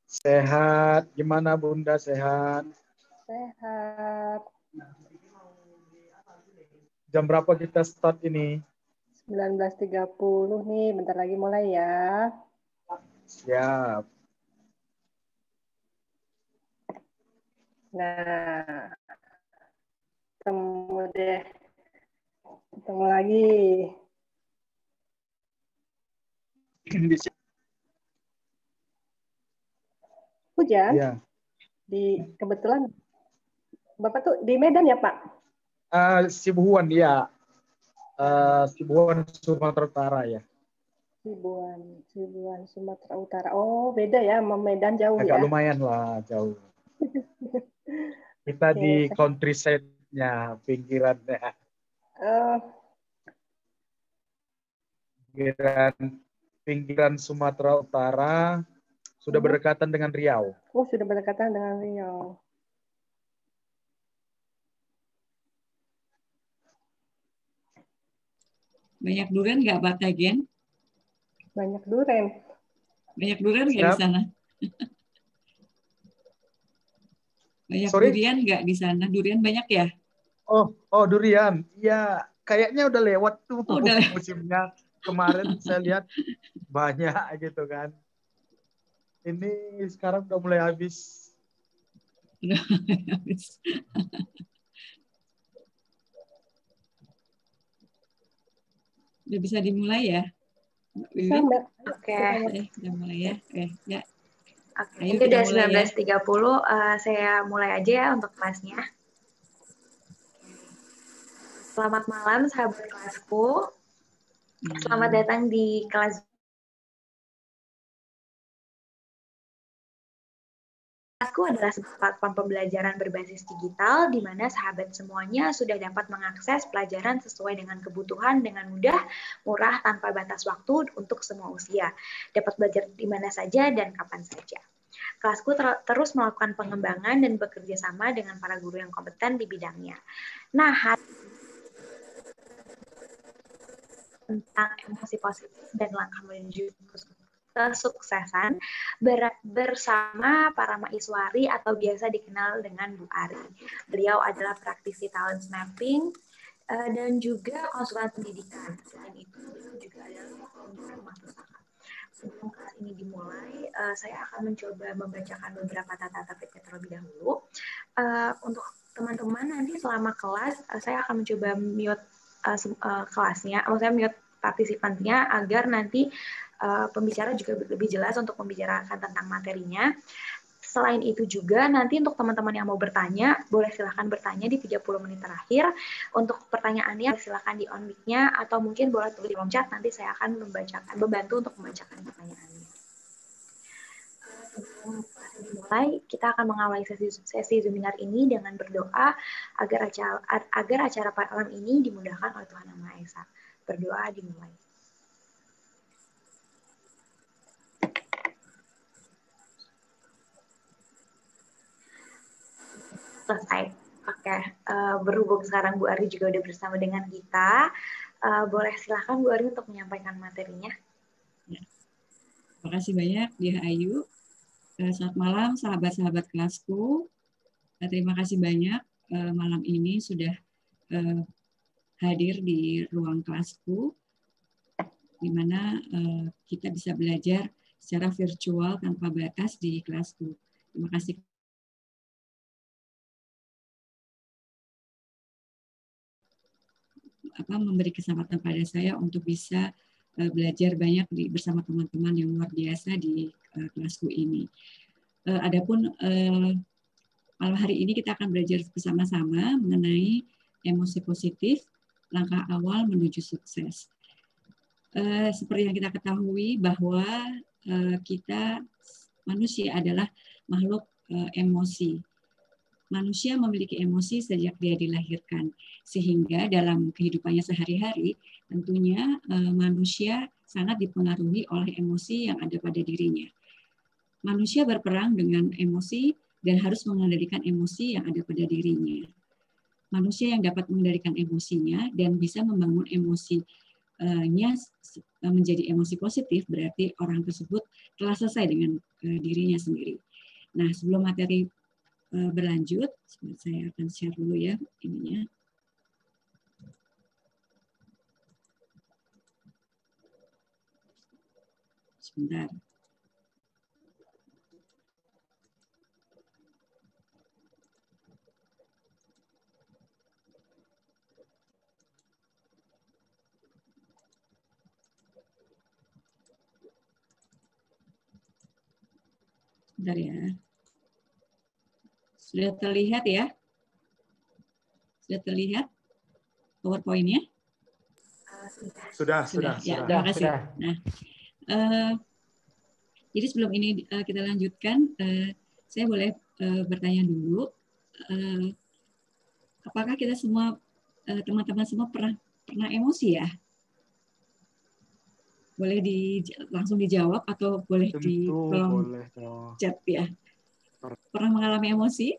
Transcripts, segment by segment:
Sehat. Gimana Bunda, sehat? Sehat. Jam berapa kita start ini? 19.30 nih, bentar lagi mulai ya. Siap. Nah, ketemu deh. Ketemu lagi. Hujan? Ya. Kebetulan Bapak tuh di Medan ya, Pak? Sibuan, ya. Sibuan, Sumatera Utara, ya. Sibuan, Sumatera Utara. Oh, beda ya, sama Medan jauh Agak ya. lumayan lah, jauh. Kita Oke, di countryside-nya, pinggirannya. Pinggiran Sumatera Utara, sudah berdekatan dengan Riau. Oh, sudah berdekatan dengan Riau. Banyak durian nggak Pak Tagen? Banyak durian. Banyak durian nggak di sana? Banyak durian nggak di sana? Durian banyak ya? Oh durian. Ya, kayaknya udah lewat tuh udah musimnya. Kemarin saya lihat banyak gitu kan. Ini sekarang udah mulai habis. Udah mulai habis. Udah bisa dimulai ya? Bisa, Mbak. Oke. Udah mulai ya. Ya. Oke. Ayo, ini udah 19.30. Ya. Saya mulai aja ya untuk kelasnya. Selamat malam sahabat kelasku. Selamat datang di kelas. Kelasku adalah sebuah platform pembelajaran berbasis digital di mana sahabat semuanya sudah dapat mengakses pelajaran sesuai dengan kebutuhan dengan mudah, murah, tanpa batas waktu untuk semua usia. Dapat belajar di mana saja dan kapan saja. Kelasku terus melakukan pengembangan dan bekerja sama dengan para guru yang kompeten di bidangnya. Nah, tentang emosi positif dan langkah menuju kesuksesan bersama para mahasiswari atau biasa dikenal dengan Bu Ari. Beliau adalah praktisi talent mapping dan juga konsultan pendidikan. Selain itu, beliau juga adalah pemimpin rumah pustaka. Sebelum kelas ini dimulai, saya akan mencoba membacakan beberapa tata tertib terlebih dahulu. Untuk teman-teman nanti selama kelas, saya akan mencoba mute kelasnya, maksudnya mute partisipannya agar nanti pembicara juga lebih jelas untuk membicarakan tentang materinya. Selain itu juga nanti untuk teman-teman yang mau bertanya, boleh silahkan bertanya di 30 menit terakhir. Untuk pertanyaannya silahkan di on mic-nya atau mungkin boleh tulis di kolom chat, nanti saya akan membantu untuk membacakan pertanyaannya. Sebelum dimulai, kita akan mengawali sesi seminar ini dengan berdoa agar acara malam ini dimudahkan oleh Tuhan Yang Maha Esa. Berdoa dimulai. Selesai. Oke, berhubung sekarang Bu Ari juga udah bersama dengan kita, boleh silahkan Bu Ari untuk menyampaikan materinya. Ya. Terima kasih banyak, Dia Ayu. Selamat malam, sahabat-sahabat kelasku. Terima kasih banyak malam ini sudah hadir di ruang kelasku, di mana kita bisa belajar secara virtual tanpa batas di kelasku. Terima kasih. Memberi kesempatan pada saya untuk bisa belajar banyak bersama teman-teman yang luar biasa di kelasku ini. Adapun malam hari ini kita akan belajar bersama-sama mengenai emosi positif, langkah awal menuju sukses. Seperti yang kita ketahui bahwa kita manusia adalah makhluk emosi. Manusia memiliki emosi sejak dia dilahirkan, sehingga dalam kehidupannya sehari-hari tentunya manusia sangat dipengaruhi oleh emosi yang ada pada dirinya. Manusia berperang dengan emosi dan harus mengendalikan emosi yang ada pada dirinya. Manusia yang dapat mengendalikan emosinya dan bisa membangun emosi menjadi emosi positif, berarti orang tersebut telah selesai dengan dirinya sendiri. Nah, sebelum materi berlanjut, saya akan share dulu ya ininya. Sebentar. Bentar ya. Sudah terlihat ya? Sudah terlihat PowerPoint-nya? Sudah. Ya, terima kasih. Nah, jadi sebelum ini kita lanjutkan, saya boleh bertanya dulu, apakah kita semua, teman-teman semua pernah emosi ya? Boleh langsung dijawab atau boleh di kolom chat ya? Pernah mengalami emosi?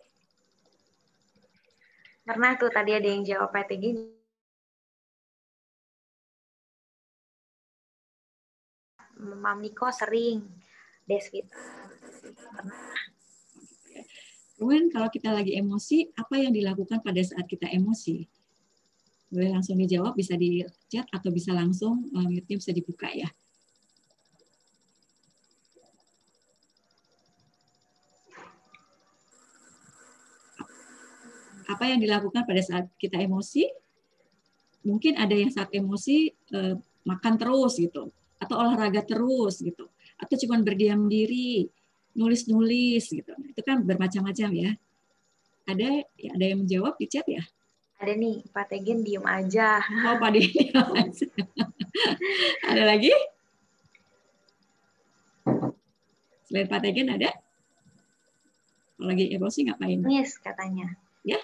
Pernah tuh, tadi ada yang jawab PTG. Mam Niko sering. Deswita. Pernah. Kemudian kalau kita lagi emosi, apa yang dilakukan pada saat kita emosi? Boleh langsung dijawab, bisa di chat atau bisa langsung mute-nya bisa dibuka ya. Apa yang dilakukan pada saat kita emosi? Mungkin ada yang saat emosi makan terus gitu, atau olahraga terus gitu, atau cuma berdiam diri, nulis-nulis gitu. Itu kan bermacam-macam ya. Ada yang menjawab di chat ya? Ada nih, Pak Tegen diem aja. Oh, Pak Tegen diem aja. Ada lagi? Selain Pak Tegen ada? Kalau lagi emosi ngapain? Nangis katanya. Ya?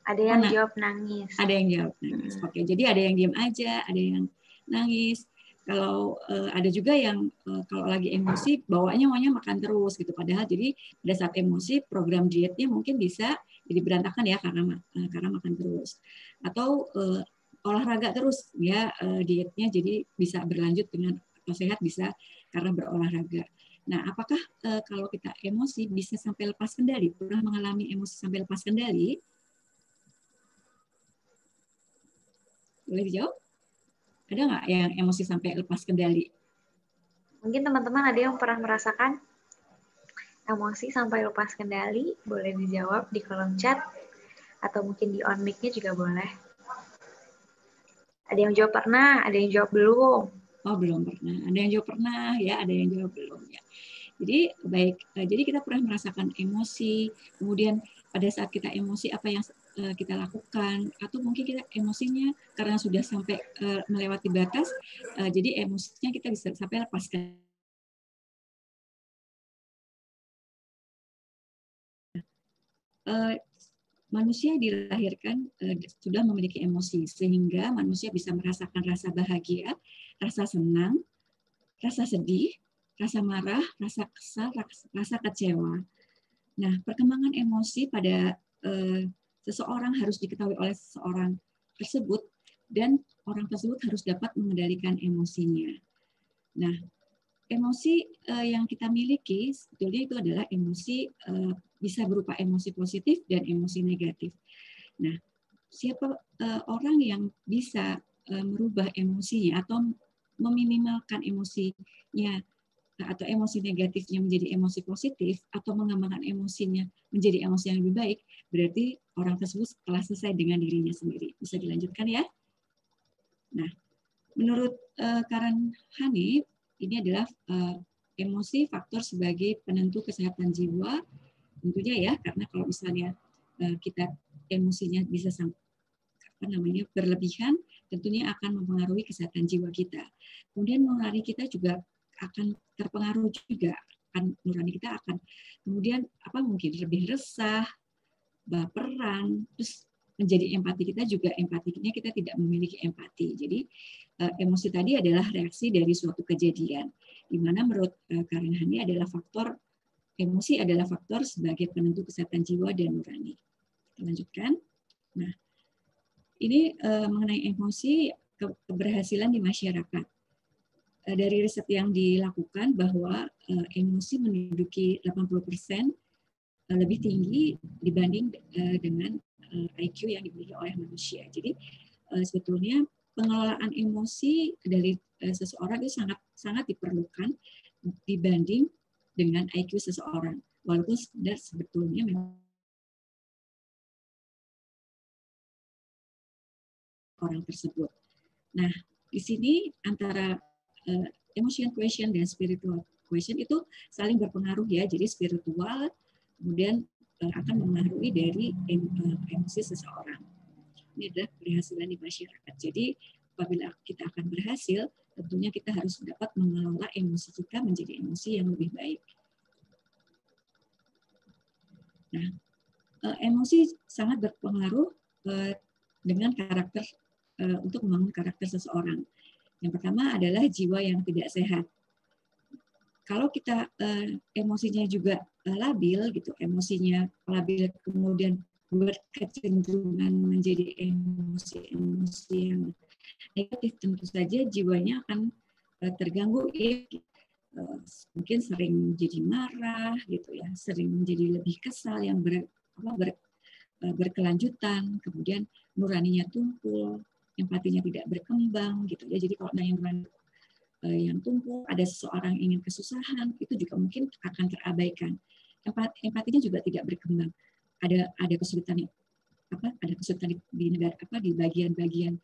Ada yang jawab nangis. Ada yang jawab nangis. Oke, jadi ada yang diem aja, ada yang nangis. Kalau ada juga yang kalau lagi emosi bawaannya maunya makan terus gitu. Padahal jadi pada saat emosi program dietnya mungkin bisa jadi berantakan ya karena makan terus. Atau olahraga terus ya, dietnya jadi bisa berlanjut dengan atau sehat bisa karena berolahraga. Nah, apakah kalau kita emosi bisa sampai lepas kendali? Pernah mengalami emosi sampai lepas kendali? Boleh dijawab? Ada nggak yang emosi sampai lepas kendali? Mungkin teman-teman ada yang pernah merasakan emosi sampai lepas kendali, boleh dijawab di kolom chat, atau mungkin di on mic-nya juga boleh. Ada yang jawab pernah, ada yang jawab belum. Oh, belum pernah. Ada yang jawab pernah, ya, ada yang jawab belum. Ya. Jadi, baik. Jadi kita pernah merasakan emosi, kemudian pada saat kita emosi, apa yang kita lakukan, atau mungkin kita emosinya karena sudah sampai melewati batas, jadi emosinya kita bisa sampai lepaskan. Manusia dilahirkan sudah memiliki emosi, sehingga manusia bisa merasakan rasa bahagia, rasa senang, rasa sedih, rasa marah, rasa kesal, rasa kecewa. Nah, perkembangan emosi pada seseorang harus diketahui oleh seseorang tersebut, dan orang tersebut harus dapat mengendalikan emosinya. Nah, emosi yang kita miliki sebetulnya itu adalah emosi bisa berupa emosi positif dan emosi negatif. Nah, siapa orang yang bisa merubah emosinya atau meminimalkan emosinya atau emosi negatifnya menjadi emosi positif atau mengembangkan emosinya menjadi emosi yang lebih baik, berarti orang tersebut telah selesai dengan dirinya sendiri. Bisa dilanjutkan ya? Nah, menurut Karen Hani, ini adalah emosi faktor sebagai penentu kesehatan jiwa, tentunya ya, karena kalau misalnya kita emosinya bisa berlebihan, tentunya akan mempengaruhi kesehatan jiwa kita. Kemudian nurani kita juga akan terpengaruh juga, nurani kita akan kemudian mungkin lebih resah, baperan, terus menjadi empati kita juga empatinya kita tidak memiliki empati. Jadi emosi tadi adalah reaksi dari suatu kejadian, di mana menurut Karen Hani adalah emosi adalah faktor sebagai penentu kesehatan jiwa dan nurani. Kita lanjutkan. Nah, ini mengenai emosi keberhasilan di masyarakat. Dari riset yang dilakukan bahwa emosi menduduki 80% lebih tinggi dibanding dengan IQ yang dimiliki oleh manusia. Jadi sebetulnya pengelolaan emosi dari seseorang itu sangat diperlukan dibanding dengan IQ seseorang. Walaupun sebetulnya memang orang tersebut. Nah, di sini antara emotion quotient dan spiritual quotient itu saling berpengaruh ya. Jadi spiritual kemudian akan mempengaruhi dari emosi seseorang. Ini adalah keberhasilan di masyarakat. Jadi apabila kita akan berhasil, tentunya kita harus dapat mengelola emosi kita menjadi emosi yang lebih baik. Nah, emosi sangat berpengaruh dengan karakter untuk membangun karakter seseorang. Yang pertama adalah jiwa yang tidak sehat. Kalau kita emosinya juga labil, gitu, emosinya labil kemudian berkecenderungan menjadi emosi-emosi yang negatif, tentu saja jiwanya akan terganggu. Mungkin sering jadi marah, gitu ya, sering menjadi lebih kesal yang berkelanjutan, kemudian nuraninya tumpul, empatinya tidak berkembang, gitu ya. Jadi kalau yang tumpul, ada seseorang ingin kesusahan, itu juga mungkin akan terabaikan. Empatinya juga tidak berkembang. Ada kesulitan di negara di bagian-bagian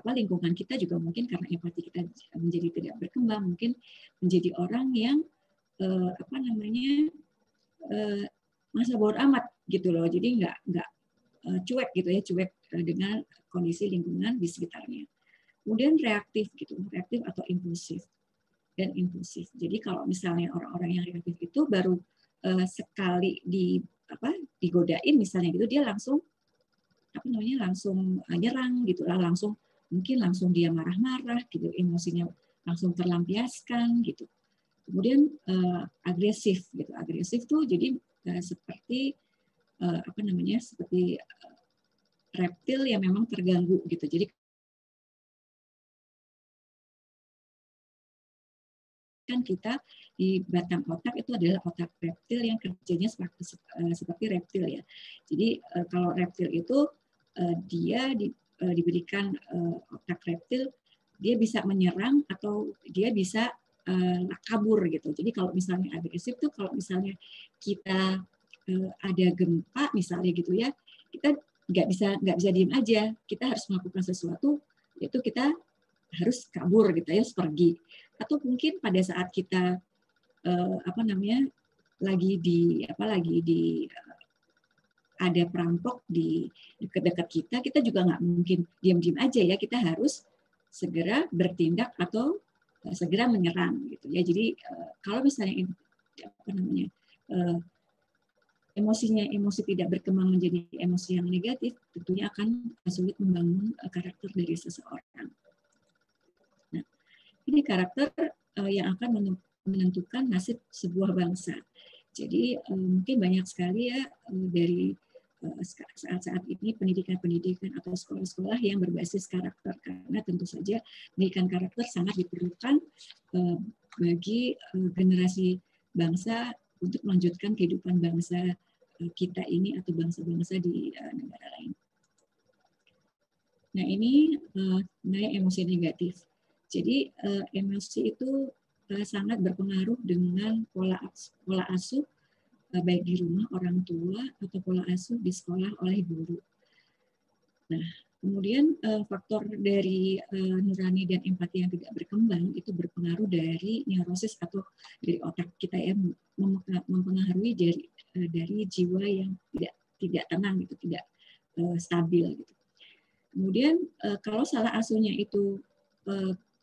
lingkungan kita juga mungkin karena empati kita menjadi tidak berkembang, mungkin menjadi orang yang masa bodo amat gitu loh. Jadi nggak cuek gitu ya, cuek dengan kondisi lingkungan di sekitarnya. Kemudian reaktif gitu, reaktif atau impulsif dan impulsif. Jadi kalau misalnya orang-orang yang reaktif itu baru sekali digodain misalnya gitu, dia langsung langsung nyerang gitu lah, mungkin langsung dia marah-marah gitu, emosinya langsung terlampiaskan gitu. Kemudian agresif gitu, agresif tuh jadi seperti seperti reptil yang memang terganggu gitu. Jadi kan kita di batang otak itu adalah otak reptil yang kerjanya seperti reptil ya. Jadi kalau reptil itu dia diberikan otak reptil, dia bisa menyerang atau dia bisa kabur gitu. Jadi kalau misalnya agresif tuh kalau misalnya kita ada gempa misalnya gitu ya, kita nggak bisa diem aja, kita harus melakukan sesuatu, yaitu kita harus kabur gitu ya, pergi. Atau mungkin pada saat kita lagi ada perampok di dekat-dekat kita juga nggak mungkin diam-diam aja ya, kita harus segera bertindak atau segera menyerang gitu ya. Jadi kalau misalnya emosi tidak berkembang menjadi emosi yang negatif, tentunya akan sulit membangun karakter dari seseorang. Nah, ini karakter yang akan menentukan nasib sebuah bangsa. Jadi mungkin banyak sekali ya dari saat-saat ini pendidikan atau sekolah-sekolah yang berbasis karakter, karena tentu saja pendidikan karakter sangat diperlukan bagi generasi bangsa untuk melanjutkan kehidupan bangsa kita ini atau bangsa-bangsa di negara lain. Nah, ini mengenai emosi negatif. Jadi emosi itu sangat berpengaruh dengan pola asuh baik di rumah orang tua atau pola asuh di sekolah oleh guru. Nah, kemudian faktor dari nurani dan empati yang tidak berkembang itu berpengaruh dari neurosis atau dari otak kita yang mempengaruhi dari jiwa yang tidak tenang gitu, tidak stabil gitu. Kemudian kalau salah asuhnya itu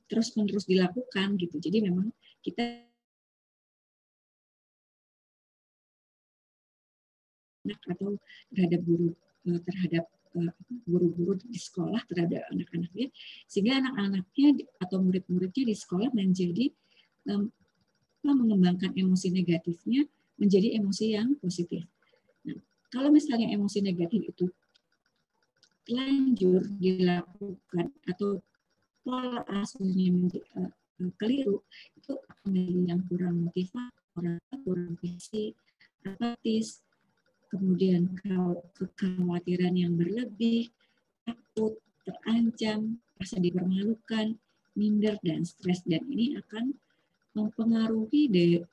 terus-menerus dilakukan gitu, jadi memang kita atau terhadap guru-guru di sekolah terhadap anak-anaknya, sehingga anak-anaknya atau murid-muridnya di sekolah menjadi mengembangkan emosi negatifnya menjadi emosi yang positif. Nah, kalau misalnya emosi negatif itu telanjur dilakukan atau pola asuhnya keliru, itu akan menjadi yang kurang motivator, kurang visi, apatis, kemudian kekhawatiran yang berlebih, takut, terancam, rasa dipermalukan, minder, dan stres. Dan ini akan mempengaruhi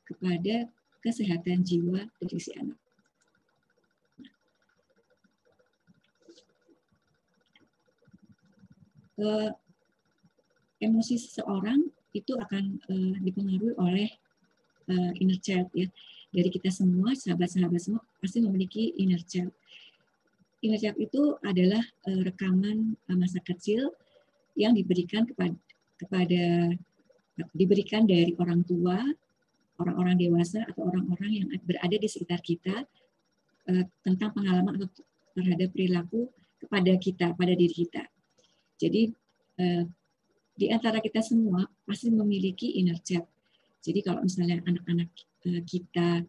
kepada kesehatan jiwa dari si anak. Emosi seseorang itu akan dipengaruhi oleh inner child ya. Dari kita semua, sahabat-sahabat semua pasti memiliki inner child. Inner child itu adalah rekaman masa kecil yang diberikan diberikan dari orang tua, orang-orang dewasa atau orang-orang yang berada di sekitar kita tentang pengalaman atau terhadap perilaku kepada kita, pada diri kita. Jadi di antara kita semua pasti memiliki inner child. Jadi kalau misalnya anak-anak kita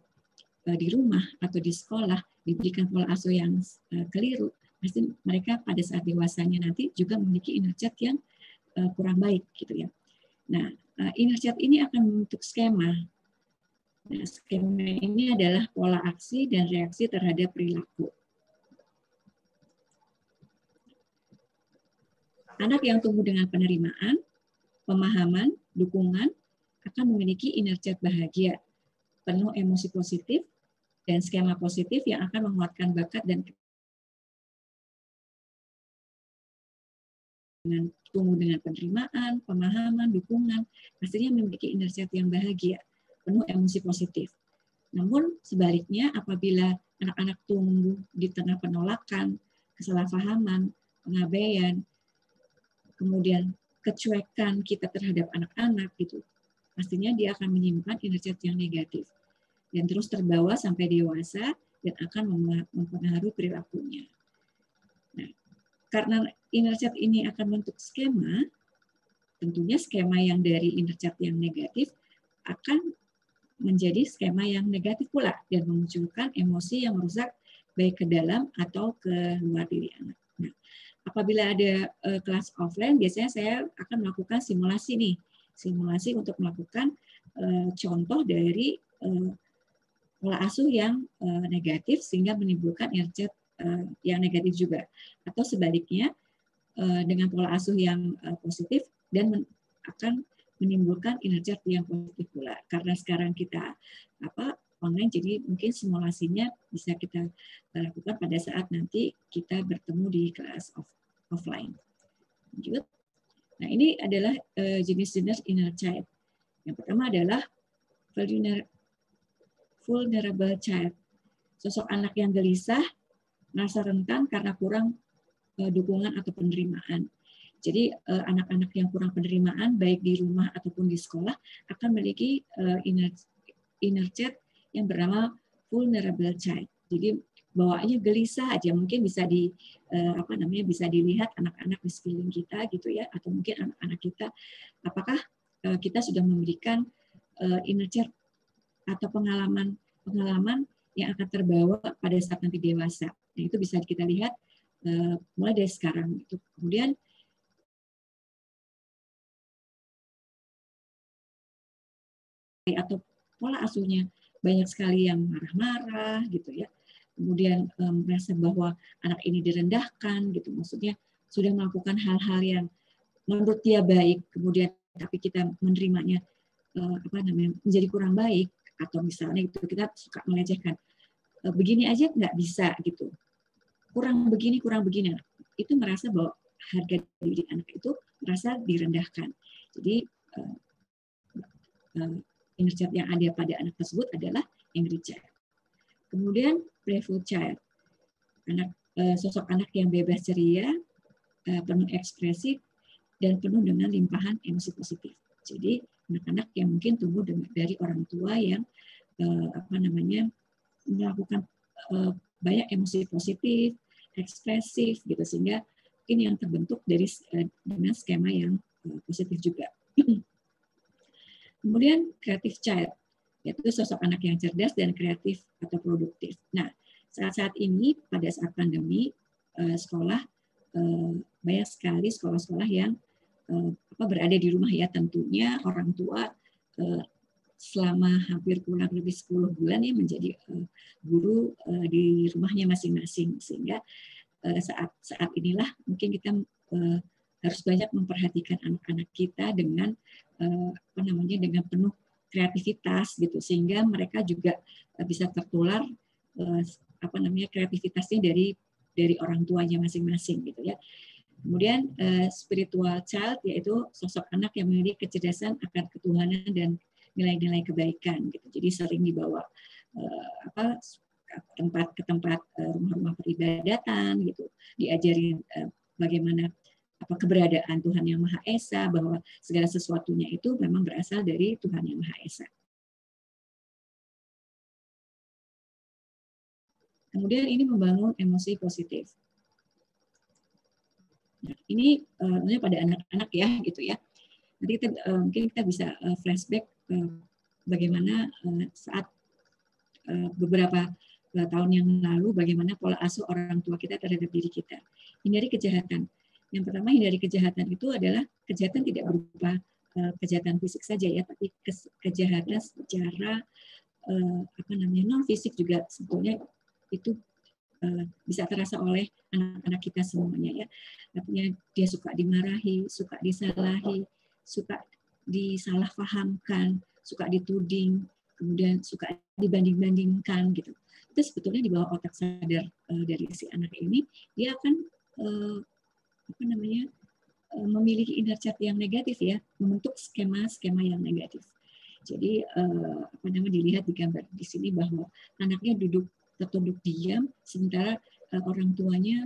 di rumah atau di sekolah diberikan pola asuh yang keliru, pasti mereka pada saat dewasanya nanti juga memiliki inner child yang kurang baik gitu ya. Nah, inner child ini akan membentuk skema. Nah, skema ini adalah pola aksi dan reaksi terhadap perilaku. Anak yang tumbuh dengan penerimaan, pemahaman, dukungan akan memiliki inner child bahagia, penuh emosi positif, dan skema positif yang akan menguatkan bakat dan tumbuh dengan penerimaan, pemahaman, dukungan, pastinya memiliki inner child yang bahagia, penuh emosi positif. Namun sebaliknya apabila anak-anak tumbuh di tengah penolakan, kesalahpahaman, pengabaian, kemudian kecuekan kita terhadap anak-anak gitu, pastinya dia akan menyimpan inner child yang negatif dan terus terbawa sampai dewasa dan akan mempengaruhi perilakunya. Nah, karena inner child ini akan membentuk skema, tentunya skema yang dari inner child yang negatif akan menjadi skema yang negatif pula dan memunculkan emosi yang merusak baik ke dalam atau ke luar diri anak. Nah, apabila ada kelas offline, biasanya saya akan melakukan simulasi nih, simulasi untuk melakukan contoh dari pola asuh yang negatif sehingga menimbulkan inner child yang negatif juga, atau sebaliknya dengan pola asuh yang positif dan akan menimbulkan inner child yang positif pula. Karena sekarang kita online, jadi mungkin simulasinya bisa kita lakukan pada saat nanti kita bertemu di kelas offline. Lanjut. Nah, ini adalah jenis-jenis inner child. Yang pertama adalah vulnerable child. Sosok anak yang gelisah, merasa rentan karena kurang dukungan atau penerimaan. Jadi anak-anak yang kurang penerimaan baik di rumah ataupun di sekolah akan memiliki inner child yang bernama vulnerable child. Jadi bawaannya gelisah aja, mungkin bisa bisa dilihat anak-anak di sekeliling kita gitu ya, atau mungkin anak-anak kita apakah kita sudah memberikan inner child atau pengalaman yang akan terbawa pada saat nanti dewasa. Nah, itu bisa kita lihat mulai dari sekarang. Kemudian atau pola asuhnya banyak sekali yang marah-marah gitu ya. Kemudian merasa bahwa anak ini direndahkan gitu. Maksudnya sudah melakukan hal-hal yang menurut dia baik, kemudian tapi kita menerimanya menjadi kurang baik, atau misalnya gitu kita suka melecehkan, begini aja nggak bisa gitu, kurang begini, itu merasa bahwa harga diri anak itu merasa direndahkan. Jadi inner child yang ada pada anak tersebut adalah angry child. Kemudian playful child, sosok anak yang bebas ceria, penuh ekspresif dan penuh dengan limpahan emosi positif. Jadi anak-anak yang mungkin tumbuh dari orang tua yang melakukan banyak emosi positif, ekspresif gitu, sehingga mungkin yang terbentuk dengan skema yang positif juga. Kemudian creative child, yaitu sosok anak yang cerdas dan kreatif atau produktif. Nah, saat-saat ini pada saat pandemi sekolah banyak sekali sekolah-sekolah yang berada di rumah ya, tentunya orang tua selama hampir kurang lebih 10 bulan ya menjadi guru di rumahnya masing-masing, sehingga saat inilah mungkin kita harus banyak memperhatikan anak-anak kita dengan dengan penuh kreativitas gitu, sehingga mereka juga bisa tertular kreativitasnya dari orang tuanya masing-masing gitu ya. Kemudian spiritual child, yaitu sosok anak yang memiliki kecerdasan akan ketuhanan dan nilai-nilai kebaikan gitu. Jadi sering dibawa ke tempat rumah-rumah peribadatan gitu, diajarin bagaimana keberadaan Tuhan Yang Maha Esa, bahwa segala sesuatunya itu memang berasal dari Tuhan Yang Maha Esa. Kemudian ini membangun emosi positif. Nah, ini tentunya pada anak-anak ya gitu ya. Nanti mungkin kita bisa flashback bagaimana saat beberapa tahun yang lalu, bagaimana pola asuh orang tua kita terhadap diri kita. Hindari kejahatan. Yang pertama, hindari kejahatan itu adalah kejahatan tidak berupa kejahatan fisik saja ya, tapi kejahatan secara non fisik juga sebetulnya itu bisa terasa oleh anak-anak kita semuanya ya. Artinya dia suka dimarahi, suka disalahi, suka disalahpahamkan, suka dituding, kemudian suka dibanding-bandingkan gitu. Itu sebetulnya di bawah otak sadar dari si anak ini, dia akan memiliki inner child yang negatif ya, membentuk skema-skema yang negatif. Jadi dilihat di gambar di sini bahwa anaknya tertunduk diam, sementara orang tuanya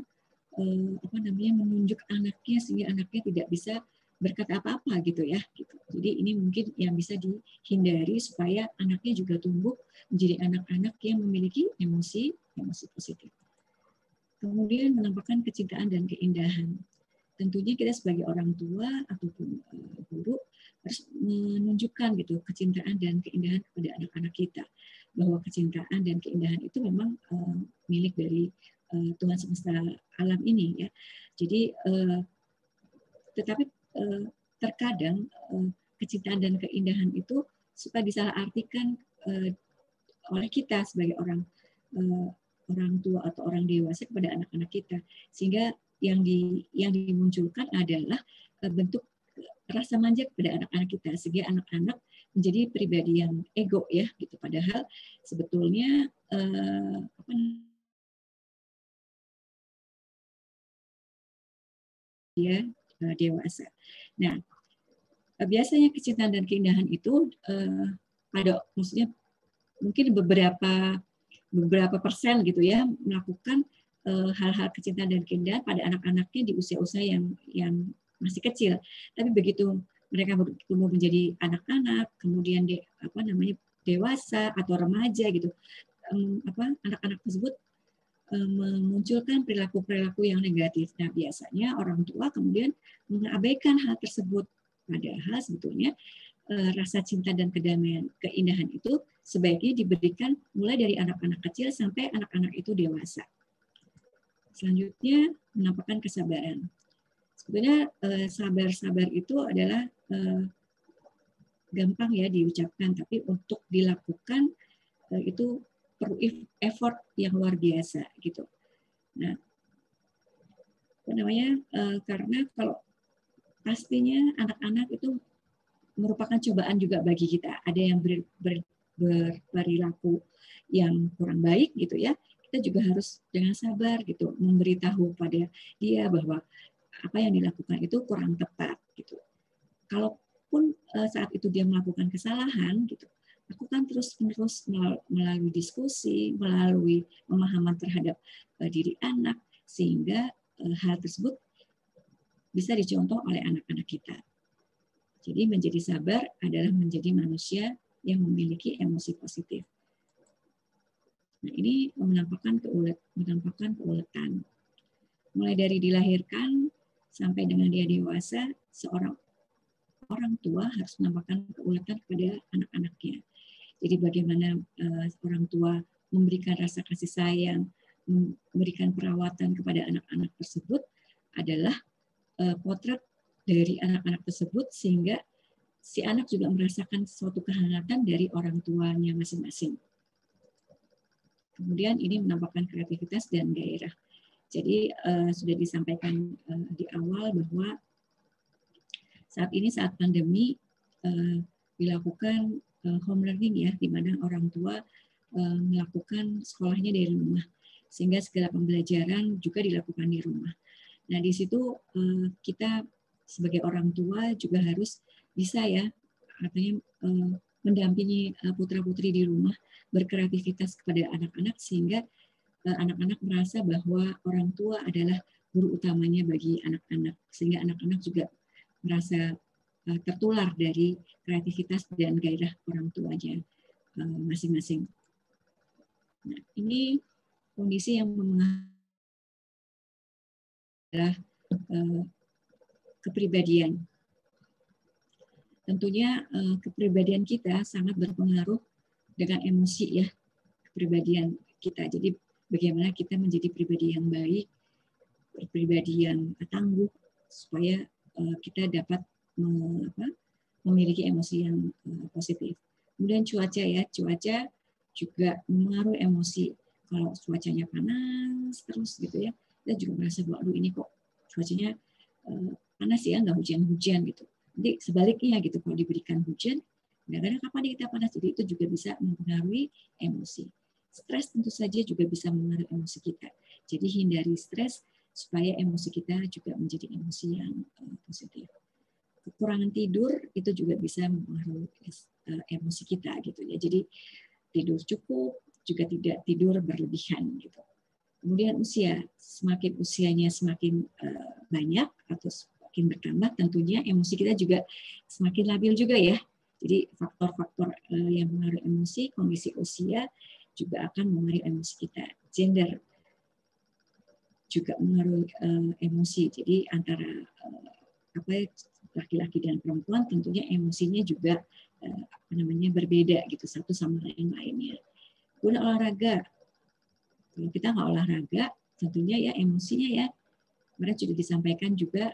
menunjuk anaknya sehingga anaknya tidak bisa berkata apa-apa gitu ya. Gitu. Jadi ini mungkin yang bisa dihindari supaya anaknya juga tumbuh menjadi anak-anak yang memiliki emosi positif. Kemudian menampakkan kecintaan dan keindahan. Tentunya kita sebagai orang tua ataupun guru harus menunjukkan gitu kecintaan dan keindahan kepada anak-anak kita, bahwa kecintaan dan keindahan itu memang milik dari Tuhan semesta alam ini ya. Jadi tetapi terkadang kecintaan dan keindahan itu suka disalahartikan oleh kita sebagai orang tua atau orang dewasa kepada anak-anak kita, sehingga yang dimunculkan adalah bentuk rasa manja kepada anak-anak kita, sehingga anak-anak menjadi pribadi yang ego ya gitu, padahal sebetulnya dia dewasa. Nah, biasanya kecintaan dan keindahan itu maksudnya mungkin beberapa persen gitu ya, melakukan hal-hal kecintaan dan keindahan pada anak-anaknya di usia-usia yang masih kecil. Tapi begitu mereka bertumbuh menjadi anak-anak, kemudian dewasa atau remaja gitu, anak-anak tersebut memunculkan perilaku-perilaku yang negatif. Nah, biasanya orang tua kemudian mengabaikan hal tersebut. Padahal sebetulnya rasa cinta dan keindahan itu sebaiknya diberikan mulai dari anak-anak kecil sampai anak-anak itu dewasa. Selanjutnya, menampakkan kesabaran. Sebenarnya sabar itu adalah gampang ya diucapkan, tapi untuk dilakukan itu perlu effort yang luar biasa gitu. Nah, karena kalau pastinya anak-anak itu merupakan cobaan juga bagi kita. Ada yang berperilaku yang kurang baik gitu ya. Kita juga harus dengan sabar gitu memberitahu pada dia bahwa apa yang dilakukan itu kurang tepat gitu. Kalaupun saat itu dia melakukan kesalahan gitu, lakukan terus-menerus melalui diskusi, melalui pemahaman terhadap diri anak, sehingga hal tersebut bisa dicontoh oleh anak-anak kita. Jadi menjadi sabar adalah menjadi manusia yang memiliki emosi positif. Nah, ini menampakkan keuletan. Mulai dari dilahirkan sampai dengan dia dewasa, seorang orang tua harus menampakkan keuletan kepada anak-anaknya. Jadi bagaimana orang tua memberikan rasa kasih sayang, memberikan perawatan kepada anak-anak tersebut adalah potret dari anak-anak tersebut, sehingga si anak juga merasakan suatu kehangatan dari orang tuanya masing-masing. Kemudian ini menampakkan kreativitas dan gairah. Jadi sudah disampaikan di awal bahwa saat ini saat pandemi dilakukan home learning ya, di mana orang tua melakukan sekolahnya dari rumah, sehingga segala pembelajaran juga dilakukan di rumah. Nah di situ kita sebagai orang tua juga harus bisa ya, artinya mendampingi putra-putri di rumah berkreativitas kepada anak-anak, sehingga anak-anak merasa bahwa orang tua adalah guru utamanya bagi anak-anak, sehingga anak-anak juga merasa tertular dari kreativitas dan gairah orang tuanya masing-masing. Nah, ini kondisi yang adalah kepribadian. Tentunya kepribadian kita sangat berpengaruh dengan emosi ya, kepribadian kita. Jadi bagaimana kita menjadi pribadi yang baik, pribadi yang tangguh, supaya kita dapat memiliki emosi yang positif. Kemudian cuaca ya, cuaca juga mempengaruhi emosi. Kalau cuacanya panas terus gitu ya, kita juga merasa bahwa aduh ini kok cuacanya panas ya, nggak hujan-hujan gitu. Jadi sebaliknya gitu, kalau diberikan hujan, kadang-kadang kapan kita panas, jadi itu juga bisa mempengaruhi emosi. Stres tentu saja juga bisa mempengaruhi emosi kita. Jadi hindari stres supaya emosi kita juga menjadi emosi yang positif. Kekurangan tidur itu juga bisa mempengaruhi emosi kita gitu ya. Jadi tidur cukup, juga tidak tidur berlebihan gitu. Kemudian usia, semakin usianya semakin banyak atau semakin bertambah, tentunya emosi kita juga semakin labil juga ya. Jadi faktor-faktor yang mempengaruhi emosi, kondisi usia juga akan mempengaruhi emosi kita. Gender juga mempengaruhi emosi. Jadi antara laki-laki dan perempuan tentunya emosinya juga berbeda gitu, satu sama yang lainnya. Kemudian olahraga. Kalau kita nggak olahraga, tentunya ya emosinya ya, mereka sudah disampaikan juga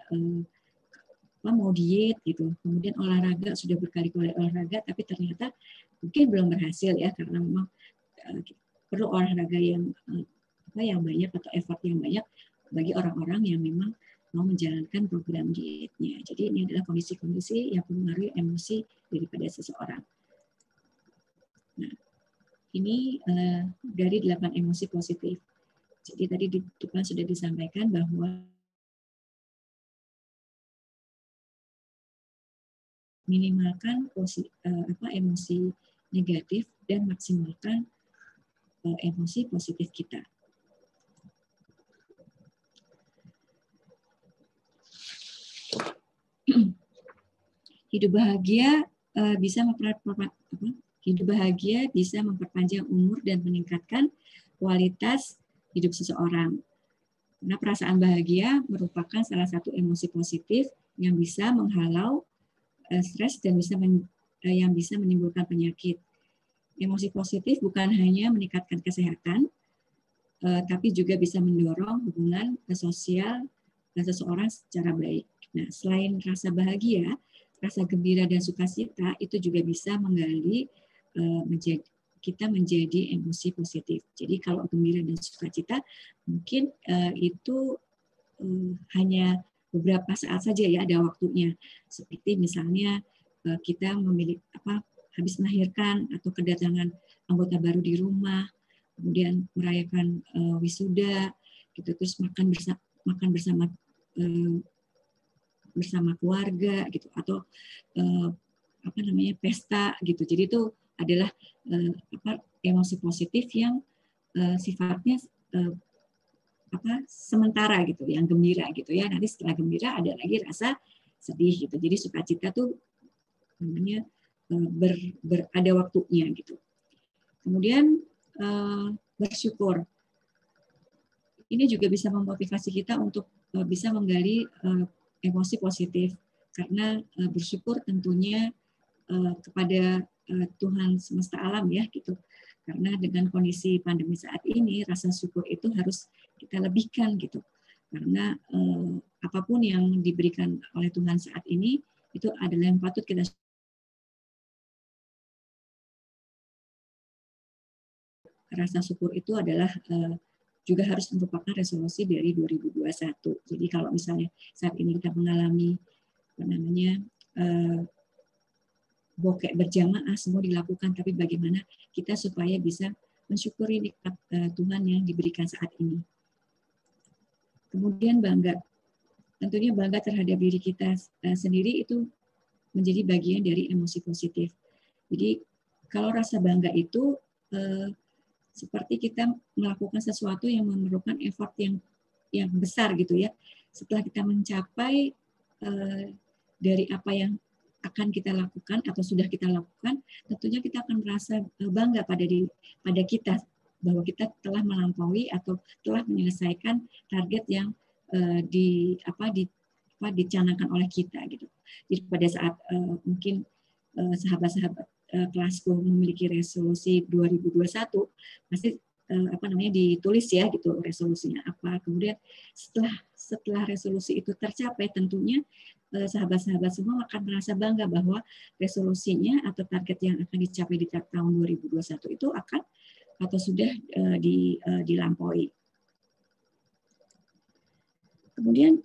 mau diet gitu. Kemudian olahraga, sudah berkali-kali olahraga, tapi ternyata mungkin belum berhasil ya, karena memang perlu olahraga yang banyak atau effort yang banyak bagi orang-orang yang memang mau menjalankan program dietnya. Jadi ini adalah kondisi-kondisi yang mempengaruhi emosi daripada seseorang. Nah, ini dari 8 emosi positif. Jadi tadi di depan sudah disampaikan bahwa minimalkan emosi negatif dan maksimalkan emosi positif kita. Hidup bahagia bisa memperpanjang umur dan meningkatkan kualitas hidup seseorang. Karena perasaan bahagia merupakan salah satu emosi positif yang bisa menghalau stres dan yang bisa menimbulkan penyakit. Emosi positif bukan hanya meningkatkan kesehatan, tapi juga bisa mendorong hubungan sosial seseorang secara baik. Nah, selain rasa bahagia, rasa gembira dan sukacita itu juga bisa menggali kita menjadi emosi positif. Jadi kalau gembira dan sukacita mungkin itu hanya beberapa saat saja ya, ada waktunya. Seperti misalnya kita memiliki habis melahirkan atau kedatangan anggota baru di rumah, kemudian merayakan wisuda, gitu, terus makan bersama keluarga gitu, atau pesta gitu. Jadi itu adalah emosi positif yang sifatnya sementara gitu, yang gembira gitu ya. Nanti setelah gembira ada lagi rasa sedih gitu. Jadi sukacita tuh namanya ada waktunya gitu. Kemudian bersyukur. Ini juga bisa memotivasi kita untuk bisa menggali emosi positif, karena bersyukur tentunya kepada Tuhan semesta alam ya gitu. Karena dengan kondisi pandemi saat ini, rasa syukur itu harus kita lebihkan gitu. Karena apapun yang diberikan oleh Tuhan saat ini itu adalah yang patut kita rasa syukur. Itu adalah juga harus merupakan resolusi dari 2021. Jadi kalau misalnya saat ini kita mengalami bokek berjamaah, semua dilakukan, tapi bagaimana kita supaya bisa mensyukuri nikmat Tuhan yang diberikan saat ini. Kemudian bangga, tentunya bangga terhadap diri kita sendiri itu menjadi bagian dari emosi positif. Jadi kalau rasa bangga itu seperti kita melakukan sesuatu yang memerlukan effort yang besar gitu ya. Setelah kita mencapai dari apa yang akan kita lakukan atau sudah kita lakukan, tentunya kita akan merasa bangga pada kita bahwa kita telah melampaui atau telah menyelesaikan target yang dicanangkan oleh kita gitu. Jadi pada saat mungkin sahabat-sahabat kelasku memiliki resolusi 2021, pasti ditulis ya gitu resolusinya apa. Kemudian setelah resolusi itu tercapai, tentunya sahabat-sahabat semua akan merasa bangga bahwa resolusinya atau target yang akan dicapai di tahun 2021 itu akan atau sudah dilampaui. Kemudian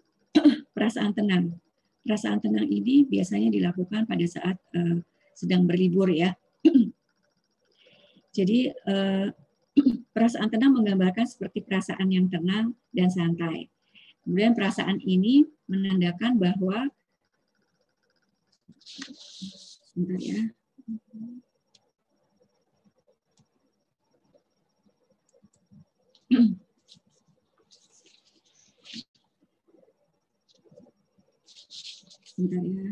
perasaan tenang. Perasaan tenang ini biasanya dilakukan pada saat sedang berlibur ya. Jadi perasaan tenang menggambarkan seperti perasaan yang tenang dan santai. Kemudian perasaan ini menandakan bahwa sebentar ya. Sebentar ya.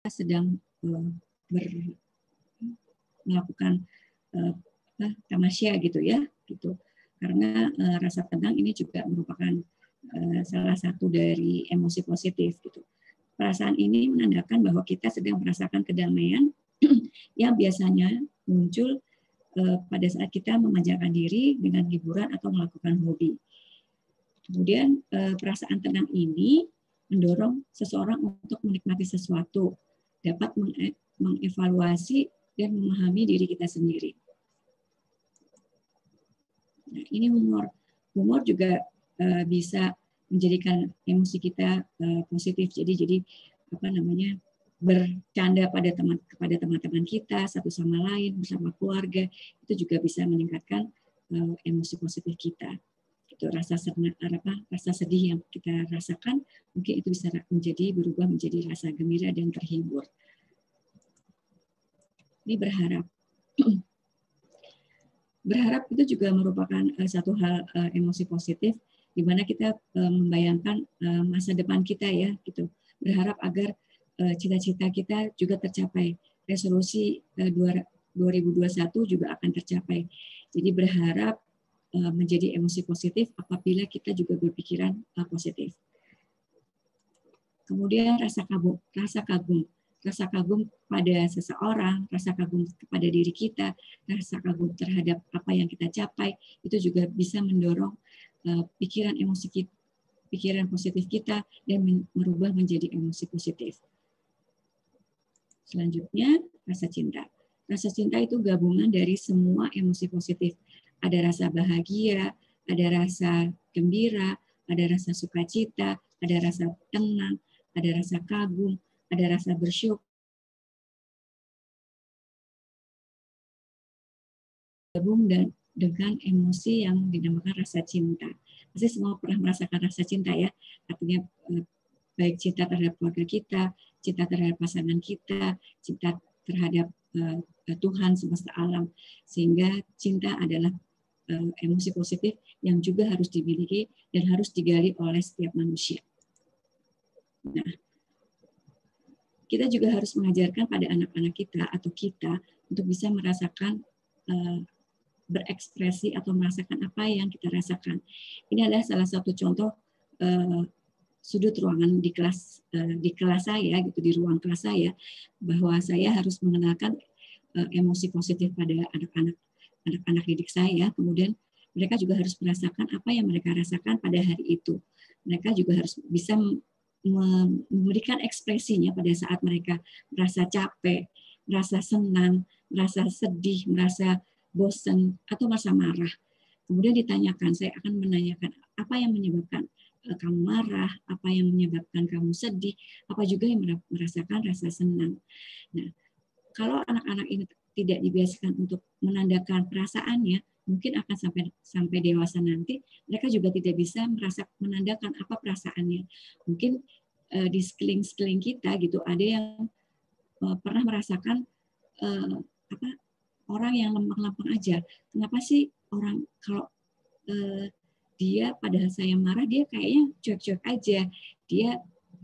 Sedang melakukan tamasya gitu ya, gitu. Karena rasa tenang ini juga merupakan salah satu dari emosi positif gitu. Perasaan ini menandakan bahwa kita sedang merasakan kedamaian yang biasanya muncul pada saat kita memanjakan diri dengan hiburan atau melakukan hobi. Kemudian perasaan tenang ini mendorong seseorang untuk menikmati sesuatu, dapat mengevaluasi dan memahami diri kita sendiri. Nah, ini humor. Humor juga bisa menjadikan emosi kita positif. Jadi bercanda kepada teman-teman kita, satu sama lain, bersama keluarga, itu juga bisa meningkatkan emosi positif kita. Itu rasa sedih yang kita rasakan, mungkin itu bisa berubah menjadi rasa gembira dan terhibur. Ini berharap. Berharap itu juga merupakan satu hal emosi positif, di mana kita membayangkan masa depan kita ya, gitu. Berharap agar cita-cita kita juga tercapai. Resolusi 2021 juga akan tercapai. Jadi berharap menjadi emosi positif apabila kita juga berpikiran positif. Kemudian rasa kagum pada seseorang, rasa kagum kepada diri kita, rasa kagum terhadap apa yang kita capai, itu juga bisa mendorong pikiran positif kita dan merubah menjadi emosi positif. Selanjutnya, rasa cinta. Rasa cinta itu gabungan dari semua emosi positif. Ada rasa bahagia, ada rasa gembira, ada rasa sukacita, ada rasa tenang, ada rasa kagum, ada rasa bersyukur. Gabung dengan emosi yang dinamakan rasa cinta. Pasti semua pernah merasakan rasa cinta ya. Artinya baik cinta terhadap keluarga kita, cinta terhadap pasangan kita, cinta terhadap Tuhan semesta alam. Sehingga cinta adalah emosi positif yang juga harus dimiliki dan harus digali oleh setiap manusia. Nah, kita juga harus mengajarkan pada anak-anak kita atau kita untuk bisa merasakan berekspresi atau merasakan apa yang kita rasakan. Ini adalah salah satu contoh sudut ruangan di kelas saya gitu, di ruang kelas saya, bahwa saya harus mengenalkan emosi positif pada anak-anak didik saya. Kemudian mereka juga harus merasakan apa yang mereka rasakan pada hari itu. Mereka juga harus bisa memberikan ekspresinya pada saat mereka merasa capek, merasa senang, merasa sedih, merasa bosan, atau merasa marah. Kemudian ditanyakan, saya akan menanyakan apa yang menyebabkan kamu marah, apa yang menyebabkan kamu sedih, apa juga yang merasakan rasa senang. Nah, kalau anak-anak ini tidak dibiasakan untuk menandakan perasaannya, mungkin akan sampai dewasa nanti mereka juga tidak bisa menandakan apa perasaannya. Mungkin di sekeliling kita gitu ada yang pernah merasakan orang yang lempeng-lempeng aja. Kenapa sih orang kalau dia pada saya marah dia kayaknya cuek-cuek aja, dia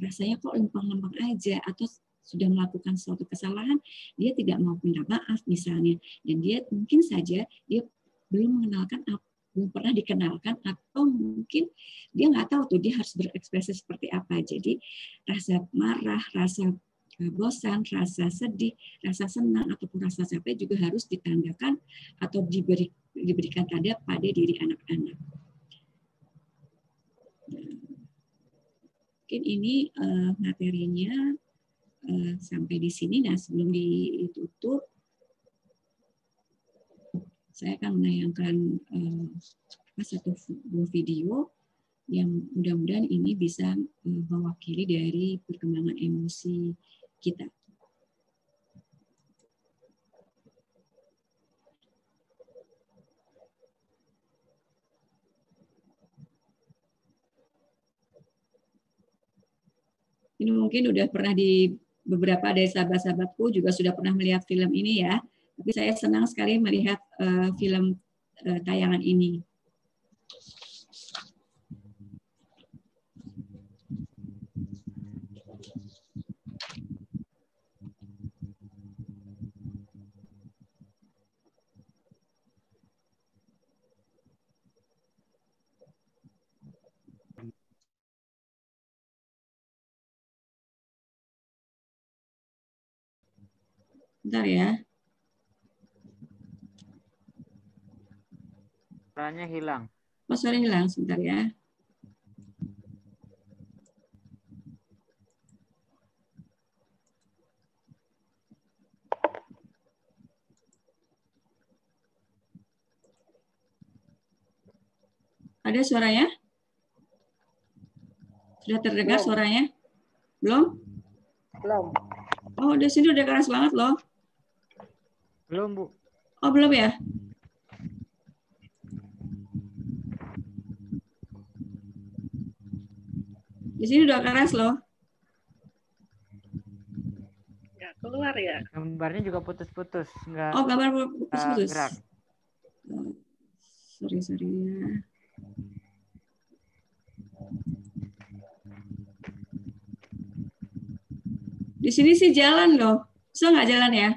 rasanya kok lempeng-lempeng aja, atau sudah melakukan suatu kesalahan dia tidak mau minta maaf misalnya, dan dia mungkin saja dia belum pernah dikenalkan, atau mungkin dia nggak tahu tuh dia harus berekspresi seperti apa. Jadi rasa marah, rasa bosan, rasa sedih, rasa senang, ataupun rasa capek juga harus ditandakan atau diberikan tanda pada diri anak-anak. Mungkin ini materinya sampai di sini. Nah, sebelum ditutup, saya akan menayangkan satu buah video yang mudah-mudahan ini bisa mewakili dari perkembangan emosi kita. Ini mungkin udah pernah beberapa dari sahabat-sahabatku juga sudah pernah melihat film ini ya. Tapi saya senang sekali melihat film tayangan ini. Bentar ya. Suaranya hilang. Oh, suara hilang, sebentar ya. Ada suaranya? Sudah terdengar Belum. suaranya? Belum? Belum. Oh, di sini udah keras banget loh. Belum, Bu. Oh, belum ya? Di sini udah keras loh. Nggak keluar ya? Gambarnya juga putus-putus, nggak Oh, gambar putus-putus. gerak. Sorry ya. Di sini sih jalan loh. Bisa nggak jalan ya?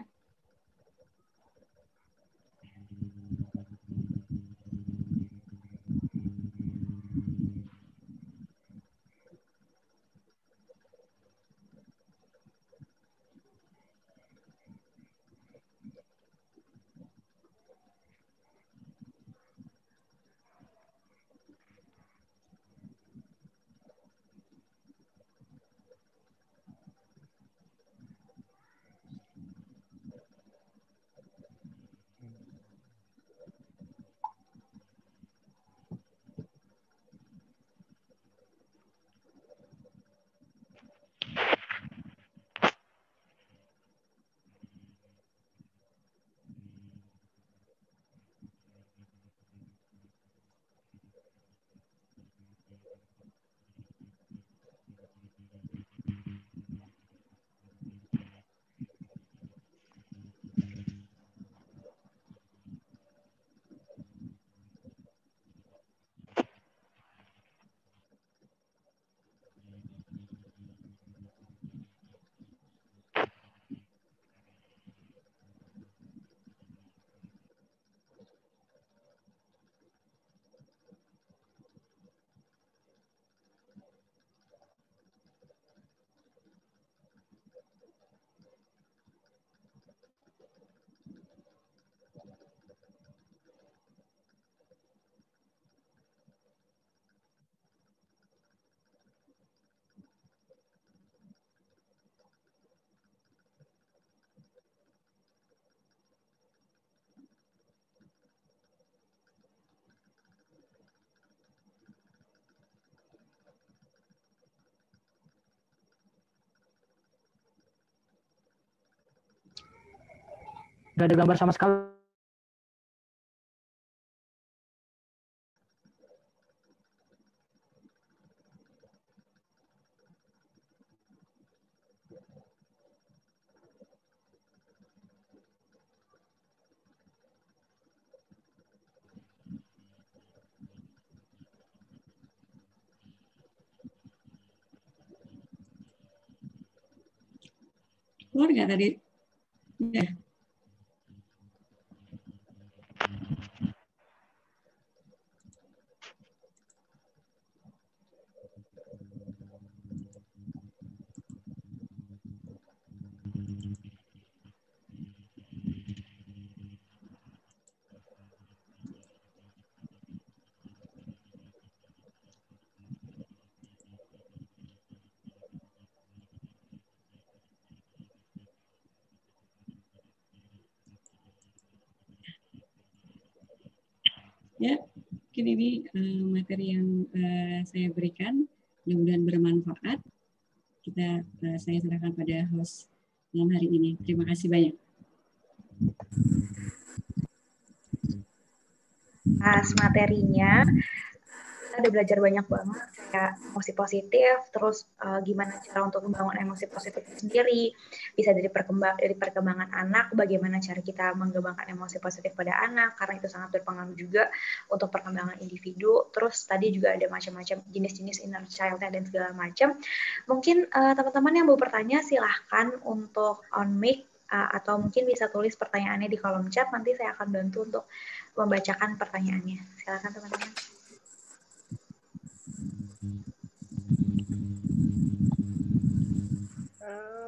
nggak ada gambar sama sekali. Keluar nggak tadi? Ya. Ya, mungkin ini materi yang saya berikan, mudah-mudahan bermanfaat. Saya serahkan pada host malam hari ini. Terima kasih banyak. Pas materinya, kita udah belajar banyak banget kayak emosi positif, terus gimana cara untuk membangun emosi positif sendiri, bisa dari perkembangan anak, bagaimana cara kita mengembangkan emosi positif pada anak, karena itu sangat berpengaruh juga untuk perkembangan individu. Terus tadi juga ada macam-macam jenis-jenis inner child-nya dan segala macam. Mungkin teman-teman yang mau bertanya silahkan untuk on mic, atau mungkin bisa tulis pertanyaannya di kolom chat, nanti saya akan bantu untuk membacakan pertanyaannya. Silakan teman-teman.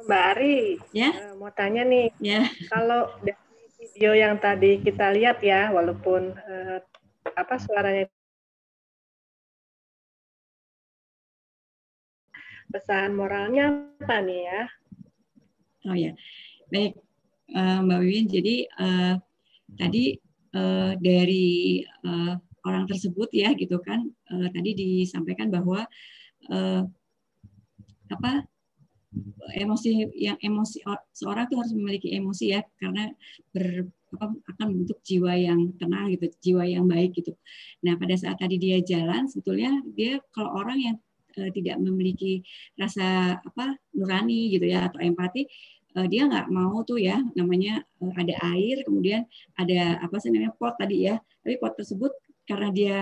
Mbak Ari, Ya, mau tanya nih, ya. kalau dari video yang tadi kita lihat ya, walaupun suaranya, pesan moralnya apa nih ya? Oh ya, baik Mbak Wiwin. Jadi tadi dari orang tersebut ya, gitu kan, tadi disampaikan bahwa emosi seorang itu harus memiliki emosi ya, karena akan membentuk jiwa yang tenang gitu, jiwa yang baik gitu. Nah, pada saat tadi dia jalan, sebetulnya dia kalau orang yang tidak memiliki rasa nurani gitu ya, atau empati, dia nggak mau tuh ya, namanya ada air, kemudian ada namanya pot tadi ya, tapi pot tersebut karena dia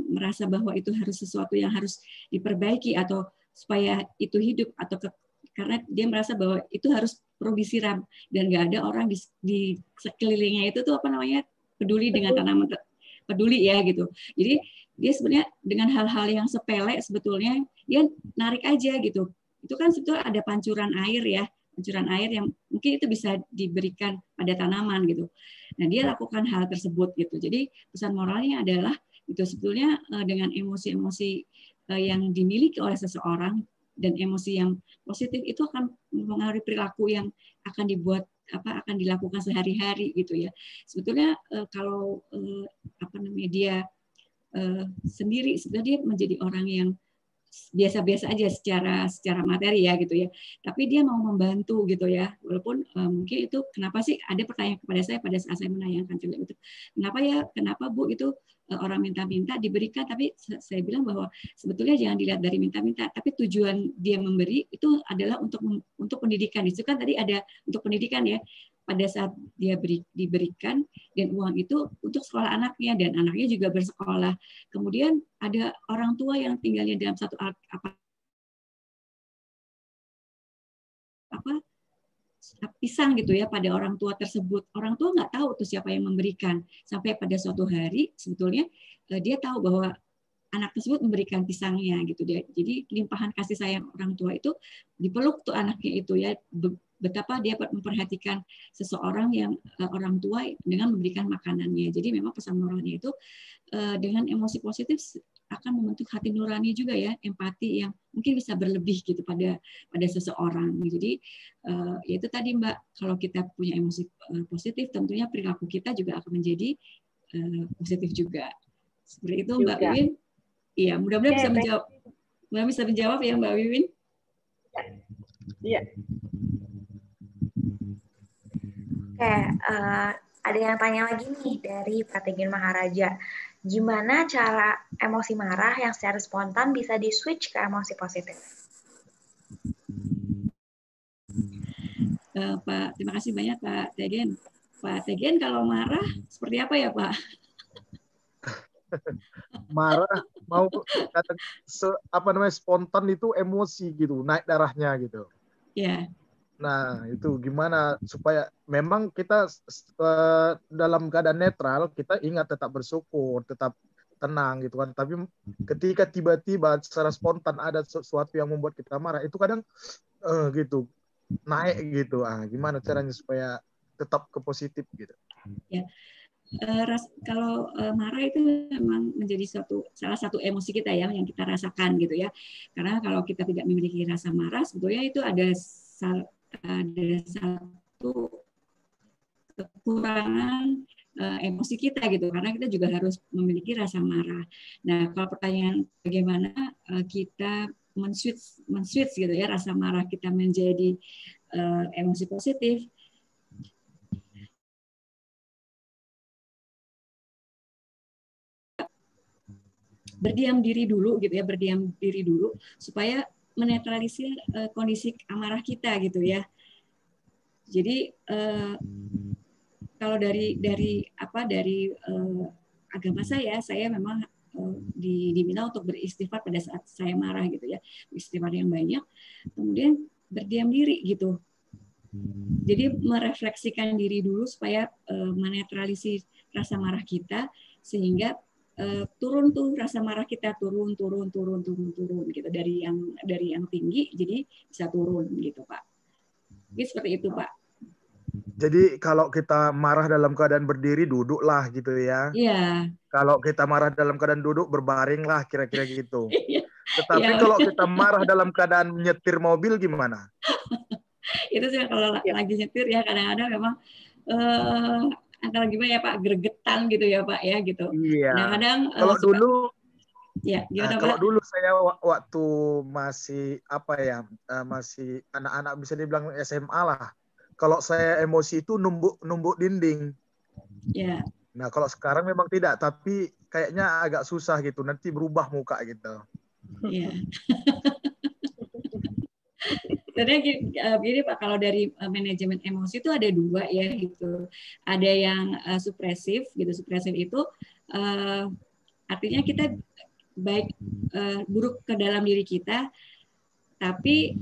merasa bahwa itu harus sesuatu yang harus diperbaiki atau supaya itu hidup, atau karena dia merasa bahwa itu harus perlu disiram dan nggak ada orang di sekelilingnya itu tuh peduli dengan tanaman, peduli ya gitu. Jadi dia sebenarnya dengan hal-hal yang sepele sebetulnya dia narik aja gitu. Itu kan sebetulnya ada pancuran air ya, pancuran air yang mungkin itu bisa diberikan pada tanaman gitu. Nah, dia lakukan hal tersebut gitu. Jadi pesan moralnya adalah itu sebetulnya dengan emosi-emosi yang dimiliki oleh seseorang dan emosi yang positif itu akan mempengaruhi perilaku yang akan akan dilakukan sehari-hari gitu ya. Sebetulnya kalau dia sendiri, sebetulnya dia menjadi orang yang biasa-biasa aja secara materi ya gitu ya, tapi dia mau membantu gitu ya, walaupun mungkin itu kenapa sih ada pertanyaan kepada saya pada saat saya menanyakan juga itu, kenapa Bu itu orang minta-minta diberikan, tapi saya bilang bahwa sebetulnya jangan dilihat dari minta-minta, tapi tujuan dia memberi itu adalah untuk pendidikan. Itu kan tadi ada untuk pendidikan ya, pada saat dia diberikan dan uang itu untuk sekolah anaknya dan anaknya juga bersekolah. Kemudian ada orang tua yang tinggalnya dalam satu pisang gitu ya pada orang tua tersebut. Orang tua nggak tahu tuh siapa yang memberikan. Sampai pada suatu hari sebetulnya dia tahu bahwa anak tersebut memberikan pisangnya gitu. Jadi limpahan kasih sayang orang tua itu dipeluk tuh anaknya itu ya, betapa dia memperhatikan seseorang yang orang tua dengan memberikan makanannya. Jadi memang pesan moralnya itu dengan emosi positif akan membentuk hati nurani juga ya, empati yang mungkin bisa berlebih gitu pada seseorang. Jadi ya itu tadi Mbak, kalau kita punya emosi positif tentunya perilaku kita juga akan menjadi positif juga. Seperti itu Mbak Wiwin. Iya, mudah-mudahan bisa menjawab. Mudah-mudahan bisa menjawab ya Mbak Wiwin. Iya. Oke, ada yang tanya lagi nih dari Pak Tegen Maharaja. Gimana cara emosi marah yang secara spontan bisa di-switch ke emosi positif? Pak, terima kasih banyak Pak Tegen. Pak Tegen kalau marah seperti apa ya Pak? Marah mau kata apa namanya spontan itu emosi gitu, naik darahnya gitu. Ya. Nah, itu gimana supaya memang kita dalam keadaan netral, kita ingat tetap bersyukur, tetap tenang gitu kan. Tapi ketika tiba-tiba secara spontan ada sesuatu yang membuat kita marah, itu kadang gitu naik gitu. Gimana caranya supaya tetap ke positif gitu? Ya. Kalau marah itu memang menjadi salah satu emosi kita ya yang kita rasakan gitu ya. Karena kalau kita tidak memiliki rasa marah, sebetulnya itu ada satu kekurangan emosi kita gitu, karena kita juga harus memiliki rasa marah. Nah, kalau pertanyaan bagaimana kita men-switch gitu ya rasa marah kita menjadi emosi positif, berdiam diri dulu gitu ya, berdiam diri dulu supaya menetralisir kondisi amarah kita gitu ya. Jadi kalau dari agama saya memang diminta untuk beristighfar pada saat saya marah gitu ya, istighfar yang banyak, kemudian berdiam diri gitu. Jadi merefleksikan diri dulu supaya menetralisir rasa marah kita sehingga turun tuh rasa marah kita turun gitu dari yang tinggi jadi bisa turun gitu Pak. Jadi seperti itu Pak. Jadi kalau kita marah dalam keadaan berdiri duduklah gitu ya. Iya. Kalau kita marah dalam keadaan duduk berbaringlah kira-kira gitu. Tetapi Ya, kalau kita marah dalam keadaan menyetir mobil gimana? Itu sih kalau lagi nyetir ya kadang-kadang memang antara gimana ya Pak, gregetan gitu ya Pak ya gitu. Iya. Kadang-kadang kalau dulu ya gimana kalau Pak? dulu saya waktu masih masih anak-anak bisa dibilang SMA lah. Kalau saya emosi itu numbuk dinding. Ya. Nah, kalau sekarang memang tidak, tapi kayaknya agak susah gitu. Nanti berubah muka gitu. Iya. Sebenarnya gini Pak, kalau dari manajemen emosi itu ada dua ya gitu. Ada yang supresif gitu. Supresif itu artinya kita baik buruk ke dalam diri kita, tapi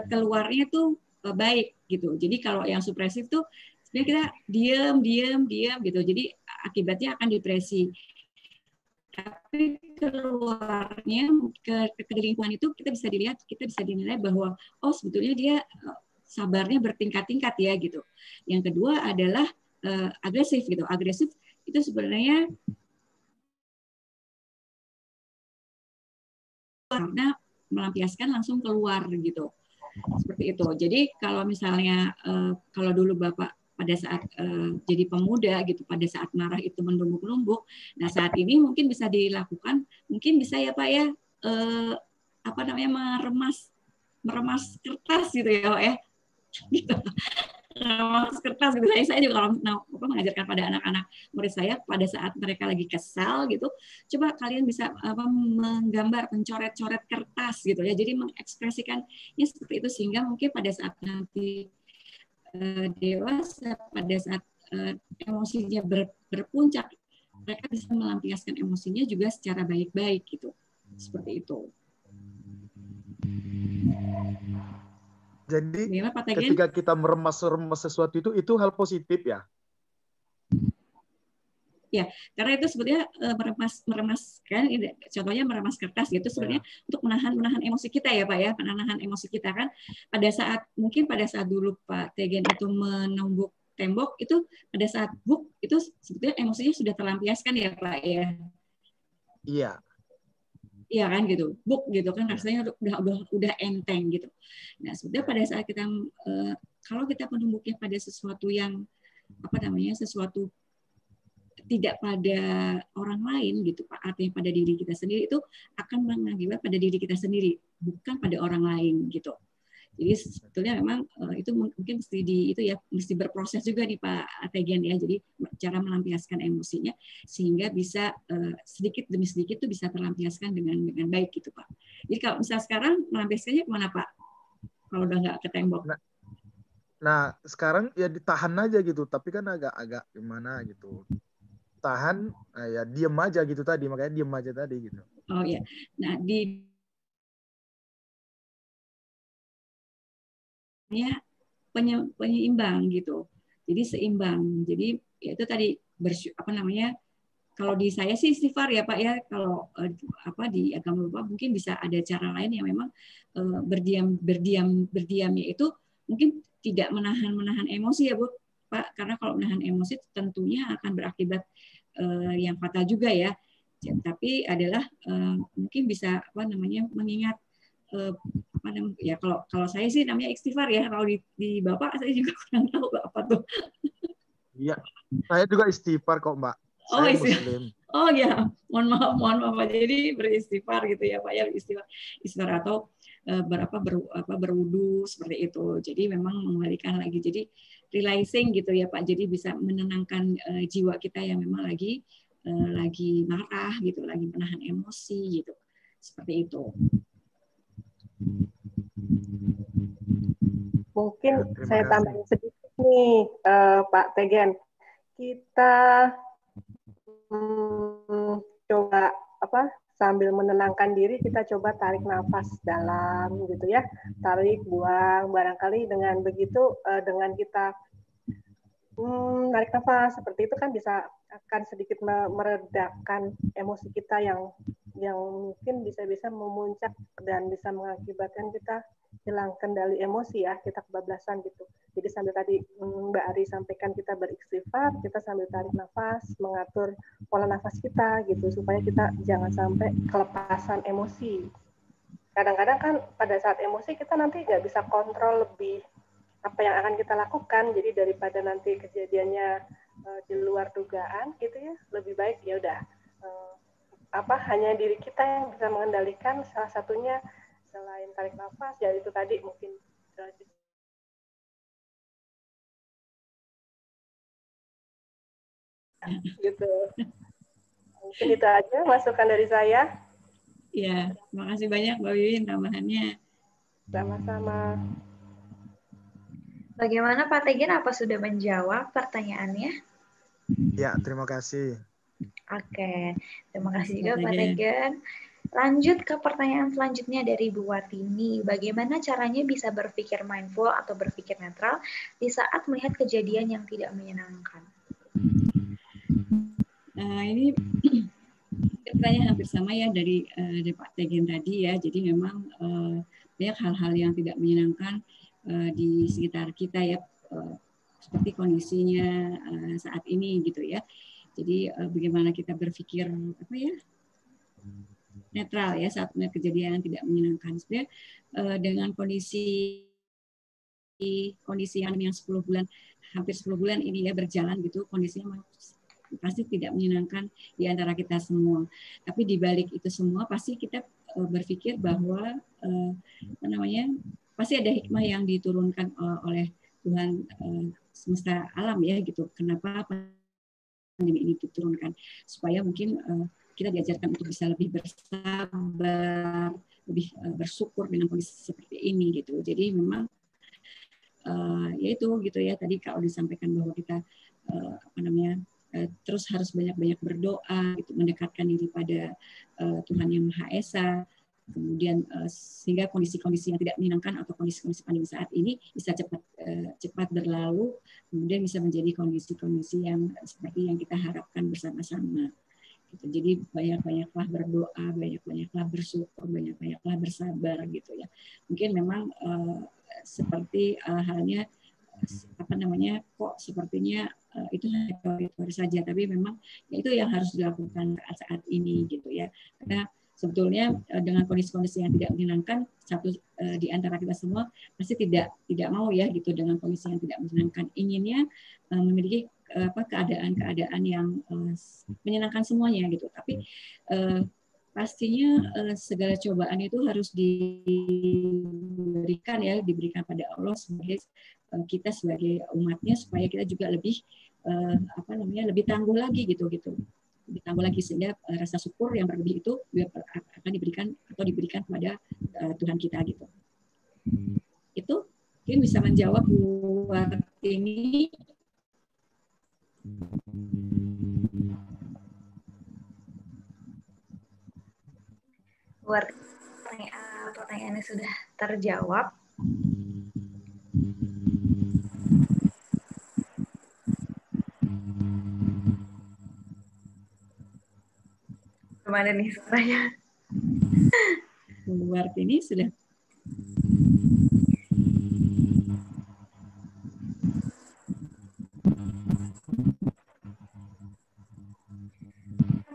keluarnya tuh baik gitu. Jadi kalau yang supresif tuh sebenarnya kita diam gitu. Jadi akibatnya akan depresi. Tapi keluarnya ke lingkungan itu kita bisa dinilai bahwa oh sebetulnya dia sabarnya bertingkat-tingkat ya gitu. Yang kedua adalah agresif gitu. Agresif itu sebenarnya karena melampiaskan langsung keluar gitu. Seperti itu. Jadi kalau misalnya kalau dulu Bapak pada saat jadi pemuda gitu, pada saat marah itu menumbuk-numbuk. Nah saat ini mungkin bisa dilakukan, mungkin bisa ya Pak ya, meremas kertas gitu ya Pak ya, gitu. Meremas kertas gitu. Saya juga kalau mengajarkan pada anak-anak murid saya pada saat mereka lagi kesal gitu, coba kalian bisa menggambar, mencoret-coret kertas gitu ya. Jadi mengekspresikannya seperti itu sehingga mungkin pada saat nanti dewasa, pada saat emosinya berpuncak, mereka bisa melampiaskan emosinya juga secara baik-baik gitu. Seperti itu. Jadi ketika kita meremas sesuatu itu hal positif ya? Ya, karena itu sebetulnya meremaskan, contohnya meremas kertas gitu sebenarnya untuk menahan emosi kita ya Pak ya, menahan emosi kita kan mungkin pada saat dulu Pak Tegen itu menumbuk tembok itu pada saat buk itu sebetulnya emosinya sudah terlampiaskan ya Pak ya. Iya. Iya kan gitu, buk gitu kan rasanya udah enteng gitu. Nah sebetulnya pada saat kita kalau kita menumbuknya pada sesuatu yang sesuatu tidak pada orang lain gitu Pak, artinya pada diri kita sendiri itu akan mengakibat pada diri kita sendiri, bukan pada orang lain gitu. Jadi sebetulnya memang itu mungkin mesti berproses juga nih Pak Tegen ya. Jadi cara melampiaskan emosinya sehingga bisa sedikit demi sedikit tuh bisa terlampiaskan dengan baik gitu Pak. Jadi kalau misalnya sekarang melampiaskannya kemana Pak? Kalau udah nggak ke tembok. Nah, sekarang ya ditahan aja gitu, tapi kan agak gimana gitu. Tahan, ya diem aja gitu tadi, makanya diem aja tadi gitu. Oh ya. Nah, penyeimbang gitu. Jadi seimbang. Jadi ya itu tadi kalau di saya sih istighfar ya Pak ya. Kalau di agama Bapak mungkin bisa ada cara lain yang memang berdiamnya itu mungkin tidak menahan emosi ya Bu Pak, karena kalau menahan emosi tentunya akan berakibat yang fatal juga ya. Tapi adalah mungkin bisa mengingat ya kalau saya sih namanya istighfar ya. Kalau di Bapak saya juga kurang tahu apa tuh. Iya, saya juga istighfar kok Mbak. Saya Muslim. Oh ya, mohon maaf. Jadi beristighfar gitu ya Pak ya, istighfar atau berwudu seperti itu. Jadi memang mengembalikan lagi. Jadi realizing gitu ya Pak. Jadi bisa menenangkan jiwa kita yang memang lagi marah gitu, lagi menahan emosi gitu. Seperti itu. Mungkin saya tambahin sedikit nih, Pak Tegen. Kita coba sambil menenangkan diri, kita coba tarik nafas dalam gitu ya, tarik, buang. Barangkali dengan begitu, dengan kita tarik nafas seperti itu kan bisa akan sedikit meredakan emosi kita yang mungkin bisa memuncak dan bisa mengakibatkan kita hilang kendali emosi ya, kita kebablasan gitu. Jadi sambil tadi Mbak Ari sampaikan kita beristighfar, kita sambil tarik nafas, mengatur pola nafas kita gitu, supaya kita jangan sampai kelepasan emosi. Kadang-kadang kan pada saat emosi kita nanti nggak bisa kontrol lebih apa yang akan kita lakukan, jadi daripada nanti kejadiannya di luar dugaan gitu ya, lebih baik ya udah hanya diri kita yang bisa mengendalikan. Salah satunya selain tarik nafas, ya itu tadi mungkin gitu. Mungkin itu aja masukan dari saya. Ya, terima kasih banyak Mbak Wiwin tambahannya. Sama-sama. Bagaimana Pak Tegen, apa sudah menjawab pertanyaannya? Ya, terima kasih. Oke, terima kasih juga Pak Tegen. Lanjut ke pertanyaan selanjutnya dari Bu Watini. Bagaimana caranya bisa berpikir mindful atau berpikir netral di saat melihat kejadian yang tidak menyenangkan? Nah, ini pertanyaan hampir sama ya dari Pak Tegen tadi ya. Jadi memang banyak hal-hal yang tidak menyenangkan di sekitar kita ya, seperti kondisinya saat ini gitu ya. Jadi bagaimana kita berpikir netral ya saat melihat kejadian yang tidak menyenangkan. Sebenarnya dengan kondisi yang 10 bulan, hampir 10 bulan ini ya berjalan gitu, kondisinya pasti tidak menyenangkan di antara kita semua. Tapi di balik itu semua pasti kita berpikir bahwa pasti ada hikmah yang diturunkan oleh Tuhan semesta alam ya gitu. Kenapa pandemi ini diturunkan? Supaya mungkin kita diajarkan untuk bisa lebih bersabar, lebih bersyukur dengan kondisi seperti ini gitu. Jadi memang yaitu gitu ya, tadi kalau disampaikan bahwa kita terus harus banyak-banyak berdoa gitu, mendekatkan diri pada Tuhan Yang Maha Esa, kemudian sehingga kondisi-kondisi yang tidak menyenangkan atau kondisi-kondisi pandemi saat ini bisa cepat berlalu, kemudian bisa menjadi kondisi-kondisi yang seperti yang kita harapkan bersama-sama. Gitu. Jadi banyak-banyaklah berdoa, banyak-banyaklah bersyukur, banyak-banyaklah bersabar gitu ya. Mungkin memang seperti halnya kok sepertinya itu hanya teori saja, tapi memang ya itu yang harus dilakukan saat ini gitu ya. Karena sebetulnya dengan kondisi-kondisi yang tidak menyenangkan, satu di antara kita semua pasti tidak mau ya gitu dengan kondisi yang tidak menyenangkan. Inginnya memiliki keadaan yang menyenangkan semuanya gitu. Tapi pastinya segala cobaan itu harus diberikan pada Allah sebagai kita sebagai umatnya, supaya kita juga lebih lebih tangguh lagi gitu. Lebih tangguh lagi, sehingga rasa syukur yang berlebih itu akan diberikan kepada Tuhan kita gitu. Itu mungkin bisa menjawab buat ini. Pertanyaannya sudah terjawab. Gimana nih suaranya? Buat ini sudah.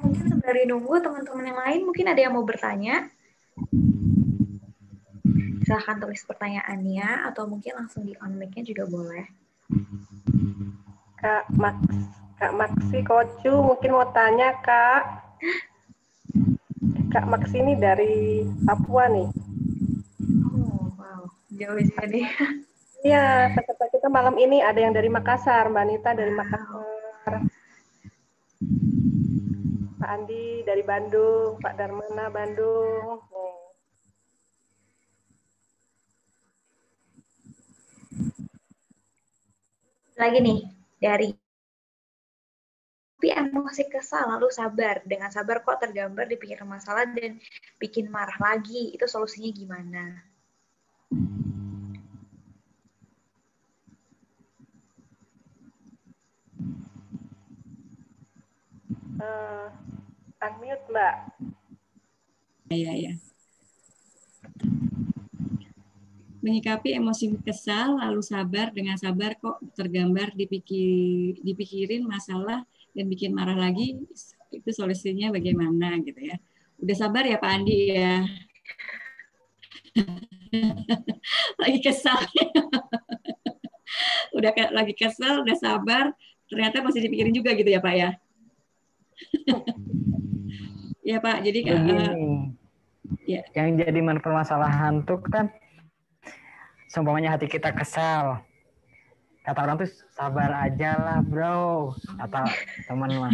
Mungkin sembari nunggu teman-teman yang lain, mungkin ada yang mau bertanya. Silahkan tulis pertanyaannya, atau mungkin langsung di on mic-nya juga boleh. Kak Maksi Kocu mungkin mau tanya, Kak. Kak Maksi ini dari Papua nih. Oh, wow. Jauh juga nih. Iya, peserta kita malam ini ada yang dari Makassar, Mbak Nita dari Makassar. Pak Andi dari Bandung, Pak Darmana Bandung. Lagi nih, dari tapi emosi kesal lalu sabar. Dengan sabar kok tergambar di pikiran masalah dan bikin marah lagi. Itu solusinya gimana? Unmute, Mbak. Ya. Menyikapi emosi kesal lalu sabar, dengan sabar kok tergambar dipikirin masalah dan bikin marah lagi. Itu solusinya bagaimana gitu ya. Udah sabar ya Pak Andi ya. Lagi kesal. Lagi kesal, udah sabar, ternyata masih dipikirin juga gitu ya Pak ya. Ya Pak, jadi begini. Ya. Yang jadi permasalahan tuh kan, seumpamanya hati kita kesal, kata orang tuh sabar aja lah bro, kata teman mah.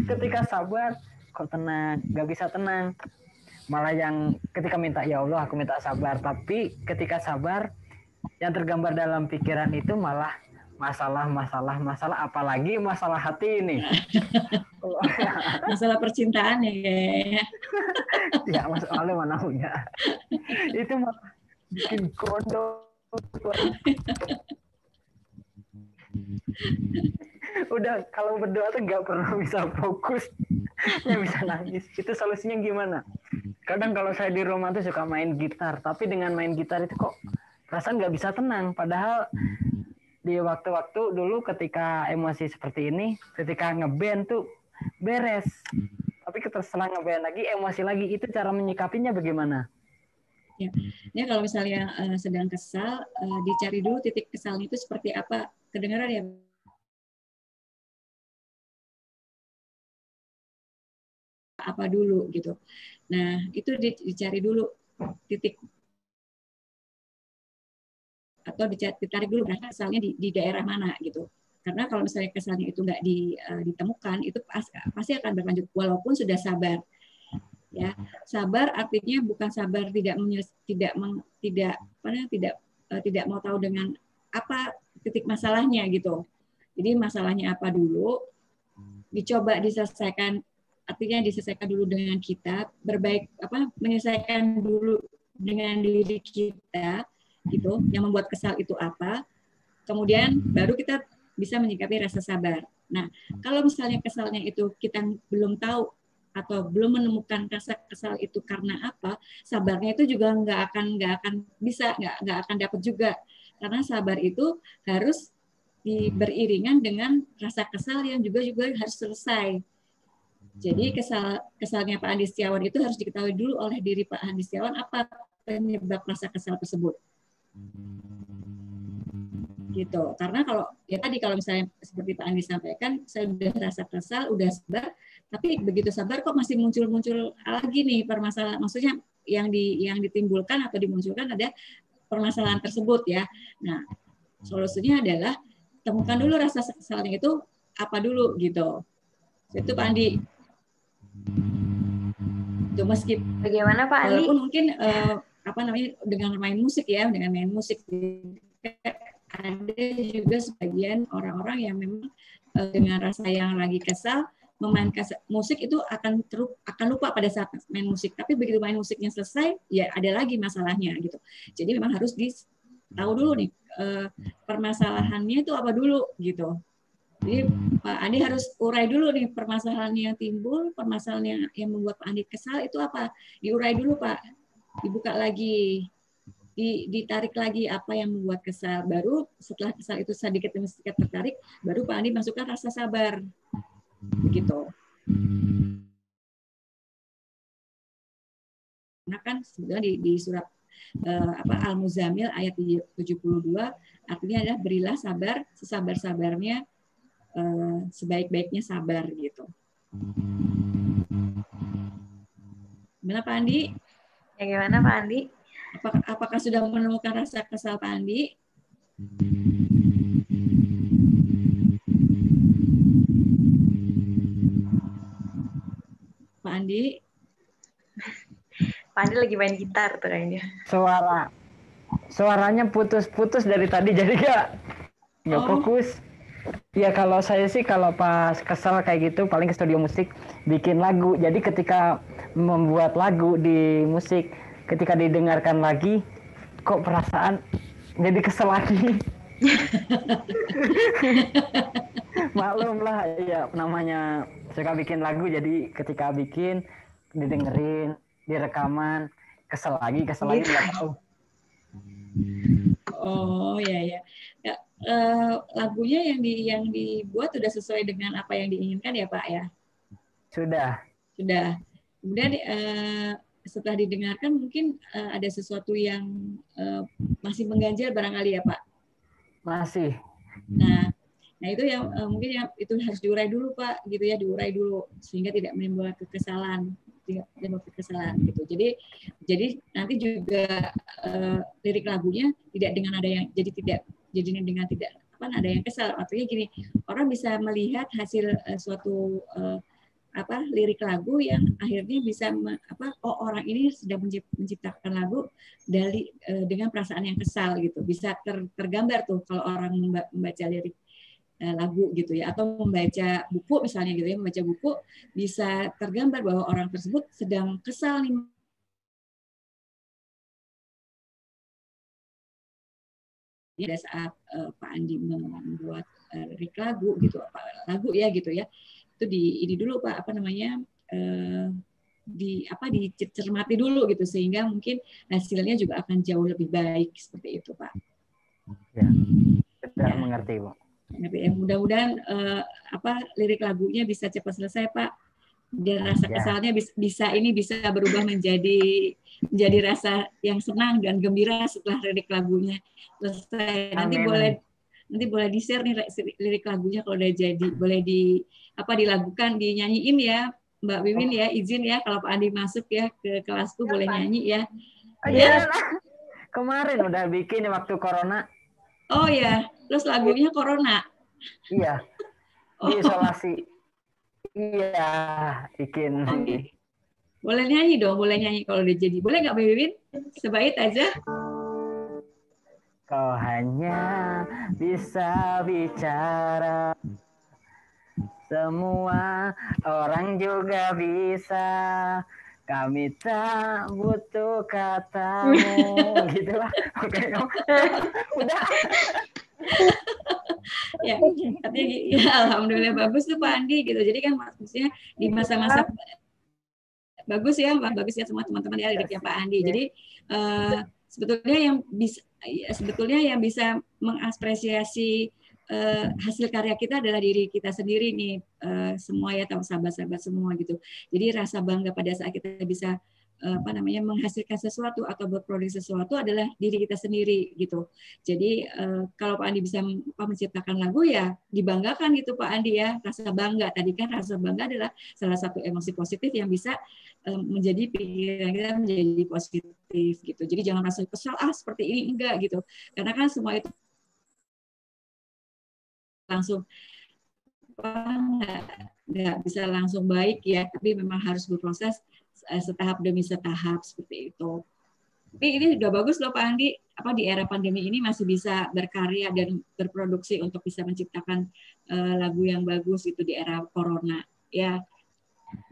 Ketika sabar kok tenang, gak bisa tenang, malah yang ketika minta ya Allah aku minta sabar, tapi ketika sabar yang tergambar dalam pikiran itu malah masalah, apalagi masalah hati ini. Masalah percintaan ya kayaknya. Ya masalahnya mana punya. Itu malah bikin kodok. Udah kalau berdoa tuh nggak pernah bisa fokus, ya bisa nangis. Itu solusinya gimana? Kadang kalau saya di rumah tuh suka main gitar, tapi dengan main gitar itu kok perasaan nggak bisa tenang. Padahal di waktu-waktu dulu ketika emosi seperti ini, ketika ngeband tuh beres. Tapi setelah ngeband lagi, emosi lagi, itu cara menyikapinya bagaimana? Ya kalau misalnya sedang kesal, dicari dulu titik kesalnya itu seperti apa. Kedengaran ya? Apa dulu gitu. Nah itu dicari dulu titik, atau ditarik dulu kesalnya di daerah mana gitu. Karena kalau misalnya kesalnya itu nggak ditemukan, itu pasti akan berlanjut walaupun sudah sabar. Ya, sabar artinya bukan sabar tidak mau tahu dengan apa titik masalahnya gitu. Jadi masalahnya apa dulu, dicoba diselesaikan, artinya diselesaikan dulu dengan kita, menyelesaikan dulu dengan diri kita gitu, yang membuat kesal itu apa, kemudian baru kita bisa menyikapi rasa sabar. Nah, kalau misalnya kesalnya itu kita belum tahu atau belum menemukan rasa kesal itu karena apa, sabarnya itu juga nggak akan dapat juga, karena sabar itu harus beriringan dengan rasa kesal yang juga harus selesai. Jadi kesalnya Pak Andi Setiawan itu harus diketahui dulu oleh diri Pak Andi Setiawan apa penyebab rasa kesal tersebut. Gitu. Karena kalau misalnya seperti Pak Andi sampaikan, saya sudah rasa kesal, udah sabar, Tapi begitu sabar kok masih muncul-muncul lagi nih permasalahan. Maksudnya yang ditimbulkan atau dimunculkan ada permasalahan tersebut ya. Nah, solusinya adalah temukan dulu rasa kesalnya itu apa dulu gitu. Itu Pak Andi. Itu meskipun Bagaimana Pak Andi? walaupun mungkin dengan main musik ya, ada juga sebagian orang-orang yang memang dengan rasa yang lagi kesal memainkan musik itu akan lupa pada saat main musik. Tapi begitu main musiknya selesai, ya ada lagi masalahnya gitu. Jadi memang harus tahu dulu nih permasalahannya itu apa dulu gitu. Jadi Pak Andi harus urai dulu nih permasalahan yang timbul, permasalahan yang membuat Pak Andi kesal itu apa? Diurai dulu Pak, dibuka lagi, ditarik lagi apa yang membuat kesal. Baru setelah kesal itu sedikit demi sedikit tertarik, baru Pak Andi masukkan rasa sabar. Begitu. Karena kan sebenarnya di surat Al-Muzammil ayat 72 artinya adalah berilah sabar sesabar-sabarnya, sebaik-baiknya sabar gitu. Gimana Pak Andi? Ya gimana Pak Andi? Apakah sudah menemukan rasa kesal Pak Andi? Pak Andi? Pak Andi lagi main gitar tuh kayaknya. Suaranya putus-putus dari tadi, jadi nggak fokus. Ya kalau saya sih kalau pas kesal kayak gitu paling ke studio musik bikin lagu. Jadi ketika membuat lagu di musik, ketika didengarkan lagi kok perasaan jadi kesel lagi. Maklum lah ya, namanya suka bikin lagu, jadi ketika bikin didengerin, direkaman, kesel lagi nggak tahu. Oh ya. Lagunya yang dibuat sudah sesuai dengan apa yang diinginkan ya Pak ya? Sudah. Kemudian setelah didengarkan mungkin ada sesuatu yang masih mengganjal barangkali ya Pak? Masih. Nah itu yang mungkin yang itu harus diurai dulu Pak, gitu ya, diurai dulu sehingga tidak menimbulkan kekesalan gitu. Jadi nanti juga lirik lagunya tidak dengan ada yang dengan tidak ada yang kesal. Artinya gini, orang bisa melihat hasil suatu lirik lagu yang akhirnya bisa orang ini sedang menciptakan lagu dengan perasaan yang kesal gitu. Bisa tergambar tuh kalau orang membaca lirik lagu gitu ya, atau membaca buku misalnya gitu ya, membaca buku bisa tergambar bahwa orang tersebut sedang kesal nih pada saat Pak Andi membuat lirik lagu gitu, lagu ya gitu ya, itu ini dulu Pak dicermati dulu gitu sehingga mungkin hasilnya juga akan jauh lebih baik seperti itu Pak. Ya, sudah mengerti Bu. Ya, mudah-mudahan lirik lagunya bisa cepat selesai Pak, dan rasa kesalnya bisa berubah menjadi rasa yang senang dan gembira setelah lirik lagunya selesai. Nanti boleh di-share nih lirik lagunya kalau udah jadi, boleh dilakukan, dinyanyiin ya Mbak Wiwin ya, izin ya kalau Pak Andi masuk ya ke kelasku boleh nyanyi ya. Ya. Kemarin udah bikin waktu corona. Oh ya, terus lagunya Corona. Iya. Di isolasi. Iya, bikin. Okay. Boleh nyanyi dong, boleh nyanyi kalau udah jadi. Boleh nggak, Mbak Wiwin? Sebaik aja. Kau hanya bisa bicara, semua orang juga bisa. Kami tak butuh katamu, gitulah. Oke, udah. Ya, artinya ya, alhamdulillah bagus tuh Pak Andi gitu. Jadi kan maksudnya di masa-masa bagus ya semua teman-teman ya liriknya Pak Andi. Jadi sebetulnya yang bisa mengapresiasi hasil karya kita adalah diri kita sendiri nih, semua ya, tahu sahabat-sahabat semua gitu. Jadi rasa bangga pada saat kita bisa menghasilkan sesuatu atau berproduksi sesuatu adalah diri kita sendiri gitu. Jadi kalau Pak Andi bisa menciptakan lagu ya dibanggakan gitu Pak Andi ya, rasa bangga. Tadi kan rasa bangga adalah salah satu emosi positif yang bisa menjadi pikiran kita menjadi positif gitu. Jadi jangan rasa kesal seperti ini enggak gitu. Karena kan semua itu langsung nggak bisa langsung baik ya, tapi memang harus berproses setahap demi setahap seperti itu. Tapi ini sudah bagus loh Pak Andi, di era pandemi ini masih bisa berkarya dan berproduksi untuk bisa menciptakan lagu yang bagus itu di era corona. Ya,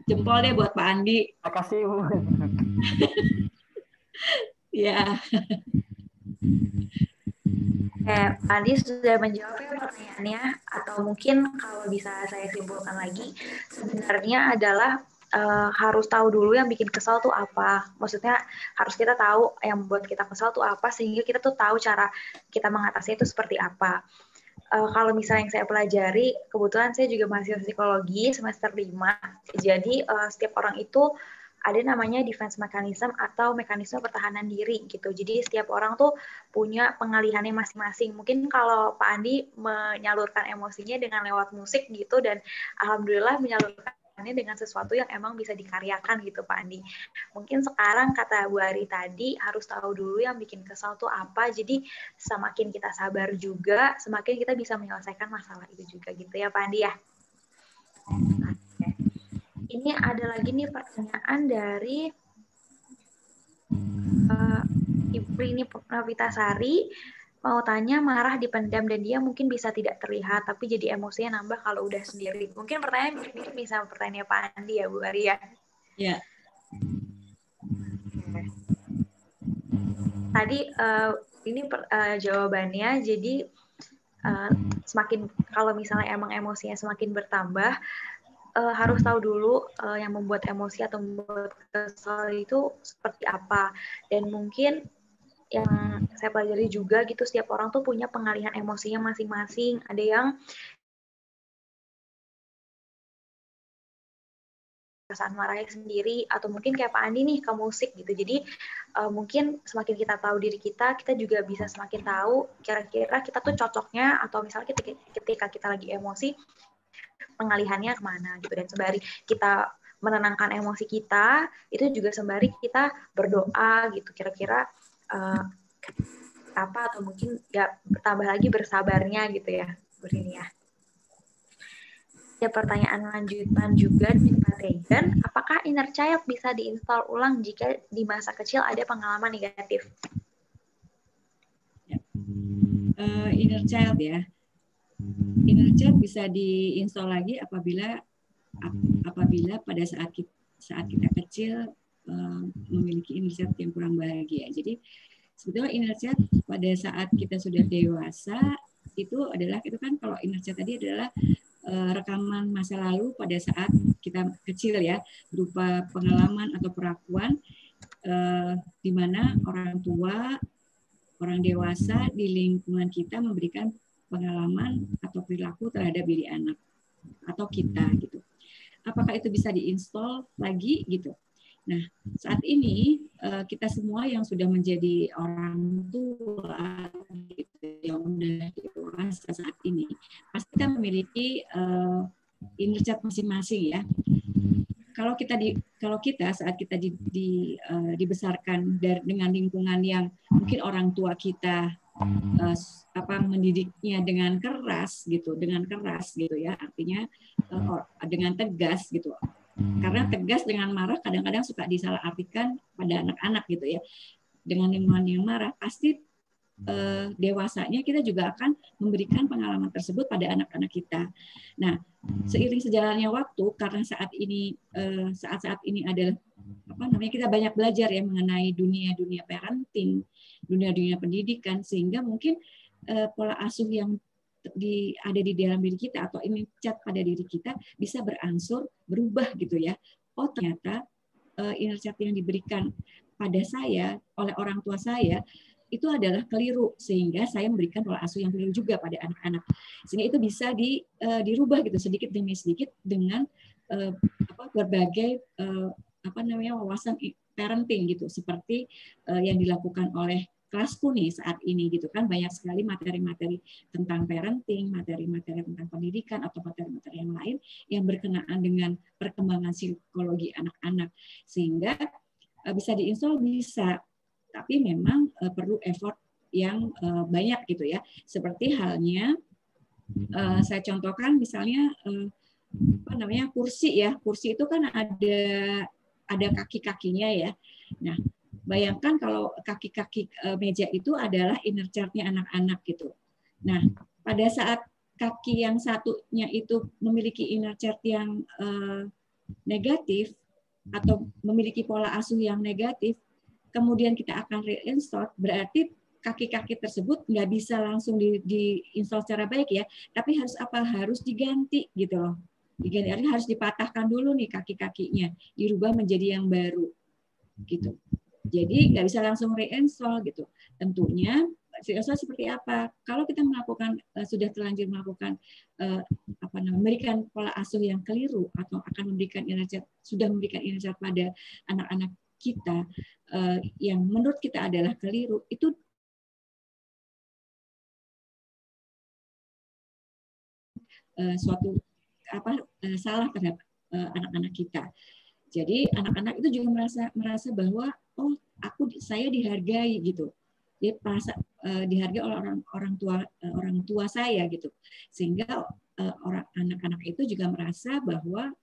jempol deh buat Pak Andi. Makasih Bu. Ya. Pak Andi sudah menjawab pertanyaannya, atau mungkin kalau bisa saya simpulkan lagi, sebenarnya adalah harus tahu dulu yang bikin kesal tuh apa. Maksudnya harus kita tahu yang membuat kita kesal tuh apa, sehingga kita tuh tahu cara kita mengatasinya itu seperti apa. Kalau misalnya yang saya pelajari, kebetulan saya juga mahasiswa psikologi semester 5, jadi setiap orang itu ada namanya defense mechanism atau mekanisme pertahanan diri gitu. Jadi setiap orang tuh punya pengalihannya masing-masing. Mungkin kalau Pak Andi menyalurkan emosinya dengan lewat musik gitu, dan alhamdulillah menyalurkannya dengan sesuatu yang emang bisa dikaryakan gitu Pak Andi. Mungkin sekarang kata Bu Ari tadi harus tahu dulu yang bikin kesal tuh apa. Jadi semakin kita sabar juga, semakin kita bisa menyelesaikan masalah itu juga gitu ya Pak Andi ya. Ini ada lagi nih pertanyaan dari Ibu Rini Novitasari, mau tanya, marah dipendam dan dia mungkin bisa tidak terlihat, tapi jadi emosinya nambah kalau udah sendiri. Mungkin pertanyaan mirip-mirip nih sama pertanyaan Pak Andi ya Bu Ari ya. Ya. Tadi ini jawabannya, jadi semakin kalau misalnya emang emosinya semakin bertambah, harus tahu dulu yang membuat emosi atau membuat kesal itu seperti apa. Dan mungkin yang saya pelajari juga gitu, setiap orang tuh punya pengalihan emosinya masing-masing. Ada yang perasaan marahnya sendiri, atau mungkin kayak Pak Andi nih ke musik gitu. Jadi mungkin semakin kita tahu diri kita juga bisa semakin tahu kira-kira kita tuh cocoknya, atau misalnya ketika kita lagi emosi, pengalihannya kemana gitu. Dan sembari kita menenangkan emosi kita, itu juga sembari kita berdoa gitu, kira-kira apa, atau mungkin nggak bertambah lagi bersabarnya gitu ya Bu Rini ya. Ada pertanyaan lanjutan juga dari Pak Regan, apakah inner child bisa diinstal ulang jika di masa kecil ada pengalaman negatif? Inner child ya. Inner child bisa diinstal lagi apabila pada saat kita kecil memiliki inner child yang kurang bahagia. Jadi sebetulnya inner child pada saat kita sudah dewasa itu kan kalau inner child tadi adalah rekaman masa lalu pada saat kita kecil ya, berupa pengalaman atau perlakuan di mana orang tua, orang dewasa di lingkungan kita memberikan pengalaman atau perilaku terhadap diri anak atau kita gitu. Apakah itu bisa diinstal lagi gitu? Nah, saat ini kita semua yang sudah menjadi orang tua gitu, yang sudah dewasa saat ini, pasti kita memiliki inner child masing-masing ya. Kalau kita saat kita dibesarkan dengan lingkungan yang mungkin orang tua kita mendidiknya dengan keras gitu ya, artinya dengan tegas gitu. Karena tegas dengan marah kadang-kadang suka disalahartikan pada anak-anak gitu ya. Dengan lingkungan yang marah, pasti dewasanya kita juga akan memberikan pengalaman tersebut pada anak-anak kita. Nah, seiring sejalannya waktu, karena saat ini adalah kita banyak belajar ya mengenai dunia parenting, dunia pendidikan, sehingga mungkin pola asuh yang ada di dalam diri kita atau inner child pada diri kita bisa berangsur berubah gitu ya. Oh ternyata inner child yang diberikan pada saya oleh orang tua saya itu adalah keliru, sehingga saya memberikan pola asuh yang keliru juga pada anak-anak. Sehingga itu bisa dirubah gitu sedikit demi sedikit dengan berbagai wawasan parenting gitu, seperti yang dilakukan oleh kelasku nih saat ini gitu kan, banyak sekali materi-materi tentang parenting, materi-materi tentang pendidikan atau materi-materi yang lain yang berkenaan dengan perkembangan psikologi anak-anak, sehingga bisa diinstal bisa, tapi memang perlu effort yang banyak gitu ya. Seperti halnya saya contohkan misalnya apa namanya kursi ya, kursi itu kan ada kaki-kakinya ya. Nah, bayangkan kalau kaki-kaki meja itu adalah inner child-nya anak-anak gitu. Nah, pada saat kaki yang satunya itu memiliki inner child yang negatif atau memiliki pola asuh yang negatif, kemudian kita akan reinstall, berarti kaki-kaki tersebut nggak bisa langsung diinstal secara baik ya, tapi harus apa? Harus diganti gitu loh. Diganti, harus dipatahkan dulu nih kaki-kakinya, dirubah menjadi yang baru gitu. Jadi nggak bisa langsung reinstall gitu. Tentunya reinstall seperti apa? Kalau kita melakukan sudah terlanjur melakukan memberikan pola asuh yang keliru atau akan memberikan sudah memberikan inisiatif pada anak-anak kita yang menurut kita adalah keliru, itu suatu salah terhadap anak-anak kita. Jadi anak-anak itu juga merasa bahwa saya dihargai gitu. Dia merasa dihargai oleh orang tua saya gitu. Sehingga anak-anak itu juga merasa bahwa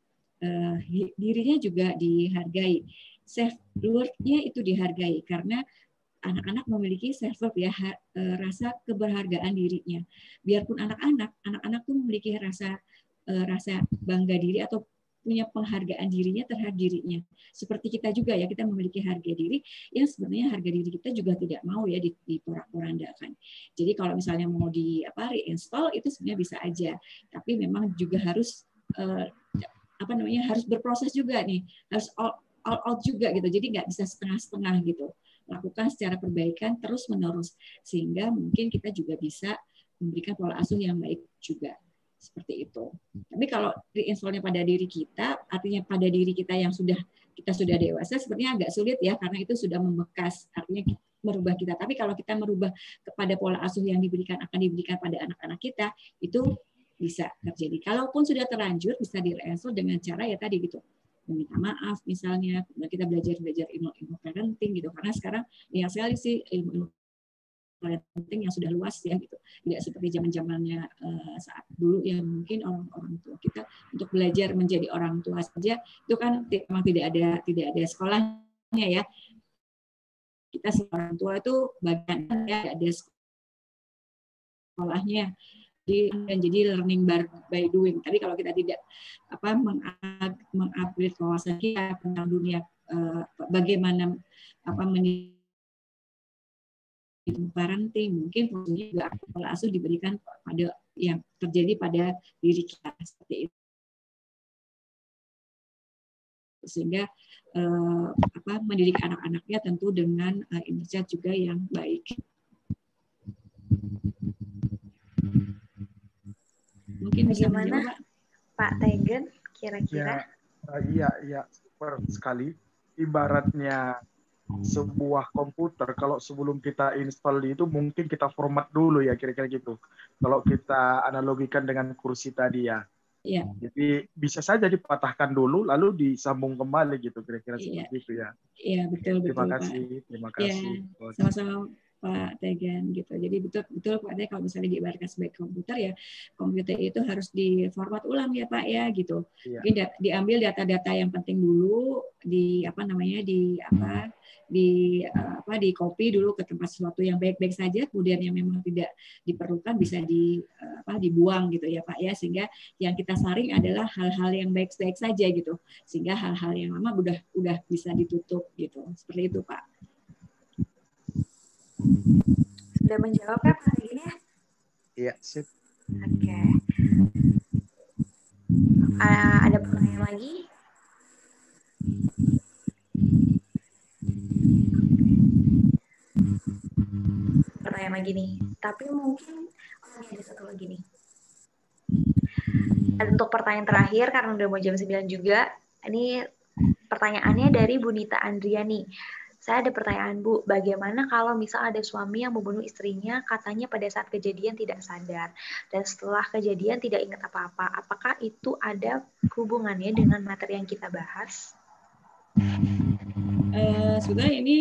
dirinya juga dihargai. Self-worth-nya itu dihargai karena anak-anak memiliki self-worth ya, rasa keberhargaan dirinya. Biarpun anak-anak tuh memiliki rasa bangga diri atau punya penghargaan dirinya terhadap dirinya. Seperti kita juga ya, kita memiliki harga diri yang sebenarnya harga diri kita juga tidak mau ya diporak-porandakan. Jadi kalau misalnya mau reinstall itu sebenarnya bisa aja, tapi memang juga harus harus berproses juga nih, harus all out juga gitu. Jadi nggak bisa setengah-setengah gitu. Lakukan secara perbaikan terus-menerus sehingga mungkin kita juga bisa memberikan pola asuh yang baik juga. Seperti itu. Tapi kalau reinstallnya pada diri kita, artinya pada diri kita yang kita sudah dewasa, sepertinya agak sulit ya, karena itu sudah membekas, artinya merubah kita. Tapi kalau kita merubah kepada pola asuh yang akan diberikan pada anak-anak kita, itu bisa terjadi. Kalaupun sudah terlanjur, bisa di-reinstall dengan cara ya tadi gitu, meminta maaf misalnya, kita belajar ilmu parenting gitu, karena sekarang yang sekali sih ilmu parenting yang sudah luas ya gitu, tidak seperti zaman-zamannya saat dulu yang mungkin orang tua kita untuk belajar menjadi orang tua saja itu kan memang tidak ada sekolahnya ya. Kita sebagai orang tua itu bagian ya ada sekolahnya, jadi learning by doing. Tapi kalau kita tidak mengupgrade wawasan kita tentang dunia bagaimana parenting, mungkin fungsinya juga pola asuh diberikan pada yang terjadi pada diri kita seperti itu, sehingga mendidik anak-anaknya tentu dengan inisiatif juga yang baik. Mungkin bisa menjawab Pak Tegen kira-kira? Iya, super sekali. Ibaratnya sebuah komputer, kalau sebelum kita install itu mungkin kita format dulu ya, kira-kira gitu. Kalau kita analogikan dengan kursi tadi ya. Iya. Jadi bisa saja dipatahkan dulu, lalu disambung kembali gitu, kira-kira seperti itu ya. Iya, betul. Terima kasih. Ya, sama-sama Pak Tegen gitu. Jadi betul Pak Tegen, kalau misalnya diibaratkan sebagai komputer ya, komputer itu harus diformat ulang ya Pak ya gitu. Mungkin diambil data-data yang penting dulu, di copy dulu ke tempat sesuatu yang baik-baik saja, kemudian yang memang tidak diperlukan bisa dibuang gitu ya Pak ya, sehingga yang kita saring adalah hal-hal yang baik-baik saja gitu, sehingga hal-hal yang lama udah bisa ditutup gitu. Seperti itu Pak. Sudah menjawab ya Pak ini ya? Iya, sip. Oke. Ada pertanyaan lagi? Pertanyaan lagi nih. Tapi mungkin ada satu lagi nih. Untuk pertanyaan terakhir, karena udah mau jam 9 juga, ini pertanyaannya dari Bu Nita Andriani. Saya ada pertanyaan, Bu. Bagaimana kalau misal ada suami yang membunuh istrinya, katanya pada saat kejadian tidak sadar, dan setelah kejadian tidak ingat apa-apa. Apakah itu ada hubungannya dengan materi yang kita bahas? Sebenarnya ini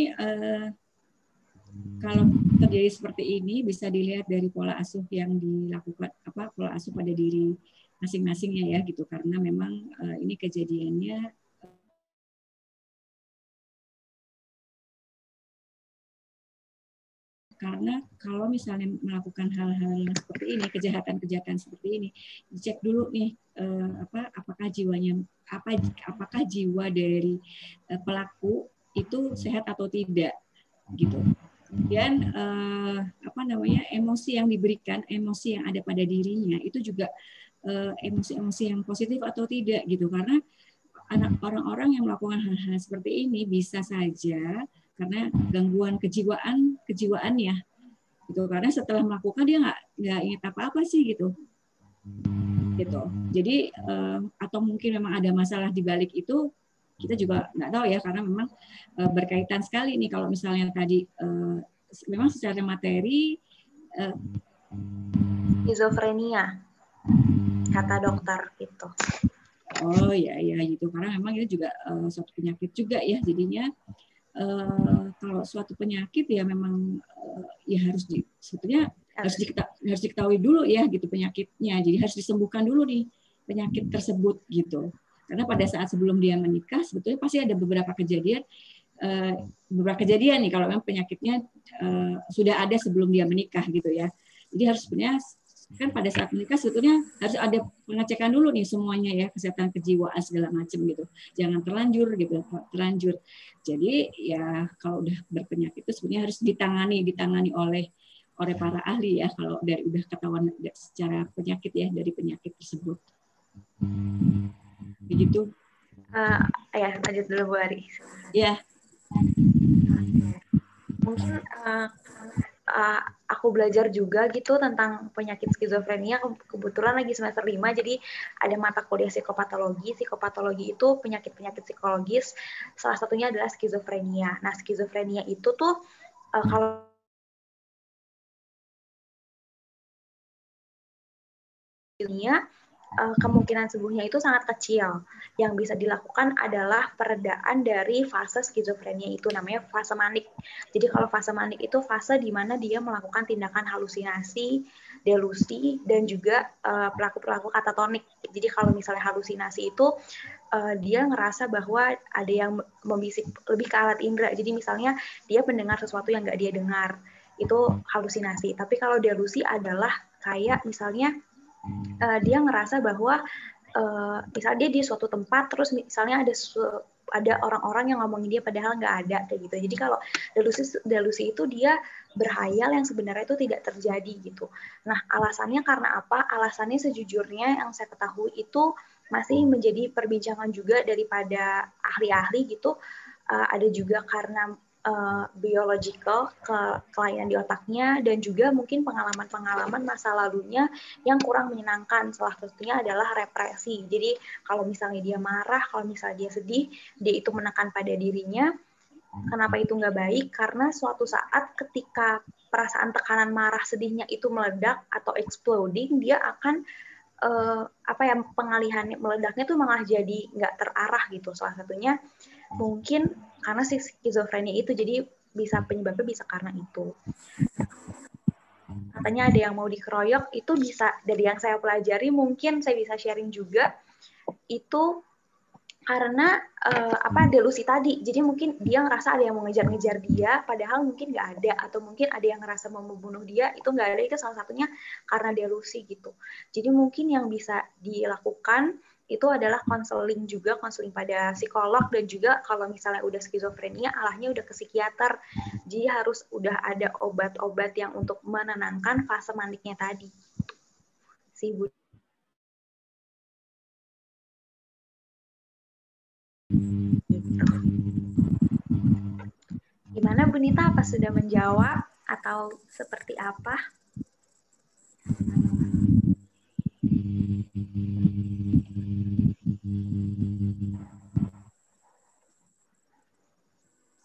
kalau terjadi seperti ini bisa dilihat dari pola asuh yang dilakukan, pola asuh pada diri masing-masingnya ya gitu, karena memang ini kejadiannya karena kalau misalnya melakukan hal-hal yang seperti ini, kejahatan-kejahatan seperti ini, dicek dulu nih apakah jiwanya apakah jiwa dari pelaku itu sehat atau tidak gitu. Dan emosi yang diberikan, emosi yang ada pada dirinya itu juga emosi-emosi yang positif atau tidak gitu, karena orang-orang yang melakukan hal-hal seperti ini bisa saja karena gangguan kejiwaannya gitu, karena setelah melakukan dia nggak ingat apa-apa sih gitu. Jadi atau mungkin memang ada masalah di balik itu, kita juga nggak tahu ya, karena memang berkaitan sekali nih. Kalau misalnya tadi memang secara materi skizofrenia kata dokter gitu. Oh ya gitu, karena memang itu juga suatu penyakit juga ya, jadinya kalau suatu penyakit ya memang ya sebetulnya harus diketahui dulu ya gitu penyakitnya, jadi harus disembuhkan dulu nih penyakit tersebut gitu, karena pada saat sebelum dia menikah sebetulnya pasti ada beberapa kejadian nih kalau memang penyakitnya sudah ada sebelum dia menikah gitu ya. Jadi harus sebenarnya kan pada saat menikah sebetulnya harus ada pengecekan dulu nih semuanya ya, kesehatan kejiwaan segala macam gitu. Jangan terlanjur. Jadi ya kalau udah berpenyakit itu sebenarnya harus ditangani oleh para ahli ya, kalau udah ketahuan secara penyakit ya, dari penyakit tersebut. Begitu. Ya, lanjut dulu Bu Ari. Ya. Mungkin aku belajar juga gitu tentang penyakit skizofrenia, kebetulan lagi semester 5, jadi ada mata kuliah psikopatologi. Psikopatologi itu penyakit-penyakit psikologis, salah satunya adalah skizofrenia. Nah, skizofrenia itu tuh kalau kemungkinan sembuhnya itu sangat kecil. Yang bisa dilakukan adalah peredaan dari fase skizofrenia itu, namanya fase manik. Jadi kalau fase manik itu fase di mana dia melakukan tindakan halusinasi, delusi, dan juga pelaku-pelaku katatonik. Jadi kalau misalnya halusinasi itu dia ngerasa bahwa ada yang membisik, lebih ke alat indera. Jadi misalnya dia mendengar sesuatu yang nggak dia dengar, itu halusinasi. Tapi kalau delusi adalah kayak misalnya dia ngerasa bahwa misalnya dia di suatu tempat, terus misalnya ada orang-orang yang ngomongin dia padahal nggak ada kayak gitu. Jadi kalau delusi itu dia berhayal yang sebenarnya itu tidak terjadi gitu. Nah, alasannya karena apa? Alasannya sejujurnya yang saya ketahui itu masih menjadi perbincangan juga daripada ahli-ahli gitu. Ada juga karena biological, kelainan di otaknya, dan juga mungkin pengalaman-pengalaman masa lalunya yang kurang menyenangkan. Salah satunya adalah represi. Jadi kalau misalnya dia marah, kalau misalnya dia sedih, dia itu menekan pada dirinya. Kenapa itu nggak baik? Karena suatu saat ketika perasaan tekanan marah sedihnya itu meledak atau exploding, dia akan pengalihannya, meledaknya tuh malah jadi nggak terarah gitu. Salah satunya mungkin karena si skizofrenia itu, jadi penyebabnya bisa karena itu. Katanya ada yang mau dikeroyok, itu bisa dari yang saya pelajari, mungkin saya bisa sharing juga, itu karena delusi tadi. Jadi mungkin dia ngerasa ada yang mau ngejar-ngejar dia, padahal mungkin nggak ada, atau mungkin ada yang ngerasa mau membunuh dia, itu nggak ada. Itu salah satunya karena delusi gitu. Jadi mungkin yang bisa dilakukan itu adalah konseling pada psikolog, dan juga kalau misalnya udah skizofrenia, arahnya udah ke psikiater. Jadi harus udah ada obat-obat yang untuk menenangkan fase maniknya tadi. Bu. Gimana Bu Nita, apa sudah menjawab atau seperti apa?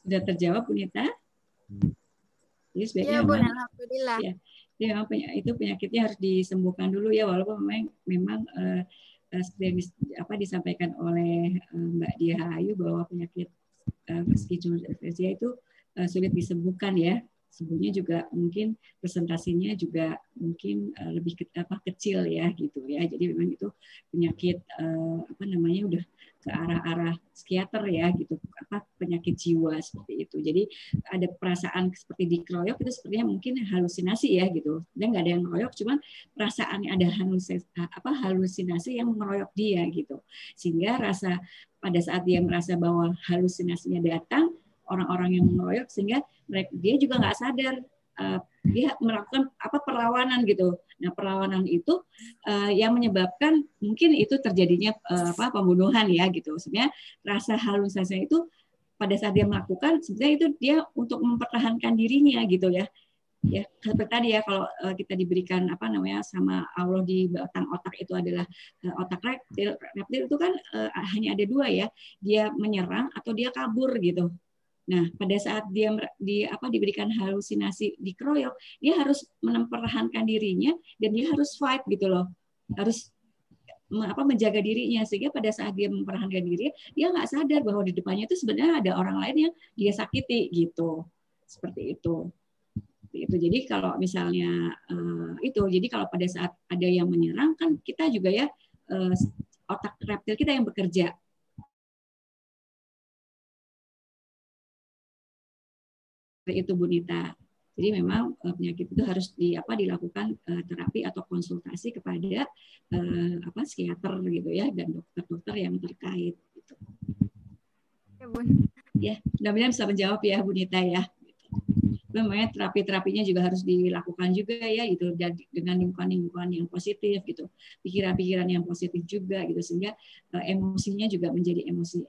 Sudah terjawab, Bu Nita? Jadi sebaiknya Iya, Bun, memang, alhamdulillah. ya, memang itu penyakitnya harus disembuhkan dulu ya, walaupun memang seperti yang disampaikan oleh Mbak Diah Ayu bahwa penyakit schizophrenia itu sulit disembuhkan ya. Sembuhnya juga mungkin presentasinya juga mungkin lebih kecil ya gitu ya. Jadi memang itu penyakit udah ke arah-arah psikiater ya gitu, penyakit jiwa seperti itu. Jadi ada perasaan seperti dikeroyok itu sepertinya mungkin halusinasi ya gitu. Dan nggak ada yang ngeroyok, cuman perasaannya ada halusinasi yang mengeroyok dia gitu. Sehingga pada saat dia merasa bahwa halusinasinya datang, orang-orang yang mengeroyok, sehingga dia juga nggak sadar dia melakukan perlawanan gitu. Nah, perlawanan itu yang menyebabkan mungkin itu terjadinya pembunuhan ya gitu. Sebenarnya rasa halusinasi itu pada saat dia melakukan sebenarnya itu dia untuk mempertahankan dirinya gitu ya. Ya, seperti tadi ya, kalau kita diberikan sama Allah di batang otak itu adalah otak reptil. Reptil itu kan hanya ada dua ya, dia menyerang atau dia kabur gitu. Nah, pada saat dia diberikan halusinasi, dikeroyok, dia harus mempertahankan dirinya dan dia harus fight gitu loh, harus menjaga dirinya, sehingga pada saat dia mempertahankan diri, dia nggak sadar bahwa di depannya itu sebenarnya ada orang lain yang dia sakiti gitu, seperti itu. Jadi kalau misalnya jadi kalau pada saat ada yang menyerang kan kita juga ya otak reptil kita yang bekerja. Itu Bu Nita. Jadi memang penyakit itu harus dilakukan terapi atau konsultasi kepada psikiater gitu ya, dan dokter-dokter yang terkait gitu. Ya, Bun. Ya, mudah-mudahan bisa menjawab ya Bu Nita ya. Memang terapinya juga harus dilakukan juga ya gitu, dengan lingkungan yang positif gitu, pikiran-pikiran yang positif juga gitu, sehingga emosinya juga menjadi emosi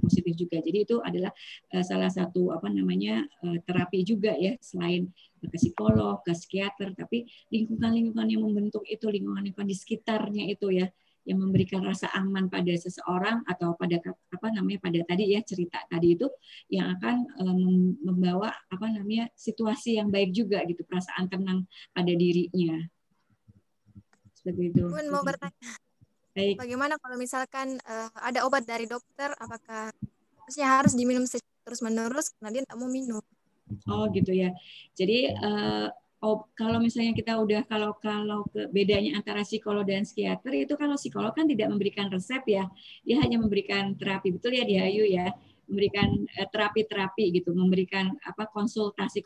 positif juga. Jadi itu adalah salah satu terapi juga ya, selain ke psikolog, ke psikiater, tapi lingkungan-lingkungan yang membentuk itu, lingkungan-lingkungan di sekitarnya itu ya, yang memberikan rasa aman pada seseorang atau pada pada tadi ya cerita tadi itu, yang akan membawa situasi yang baik juga gitu, perasaan tenang pada dirinya. Seperti itu. Bun, mau bertanya. Baik. Bagaimana kalau misalkan ada obat dari dokter, apakah harus diminum terus-menerus karena dia tidak mau minum? Oh gitu ya. Jadi kalau misalnya kita udah kalau bedanya antara psikolog dan psikiater itu, kalau psikolog kan tidak memberikan resep ya, dia hanya memberikan terapi, betul ya Diayu ya, memberikan terapi gitu, memberikan konsultasi.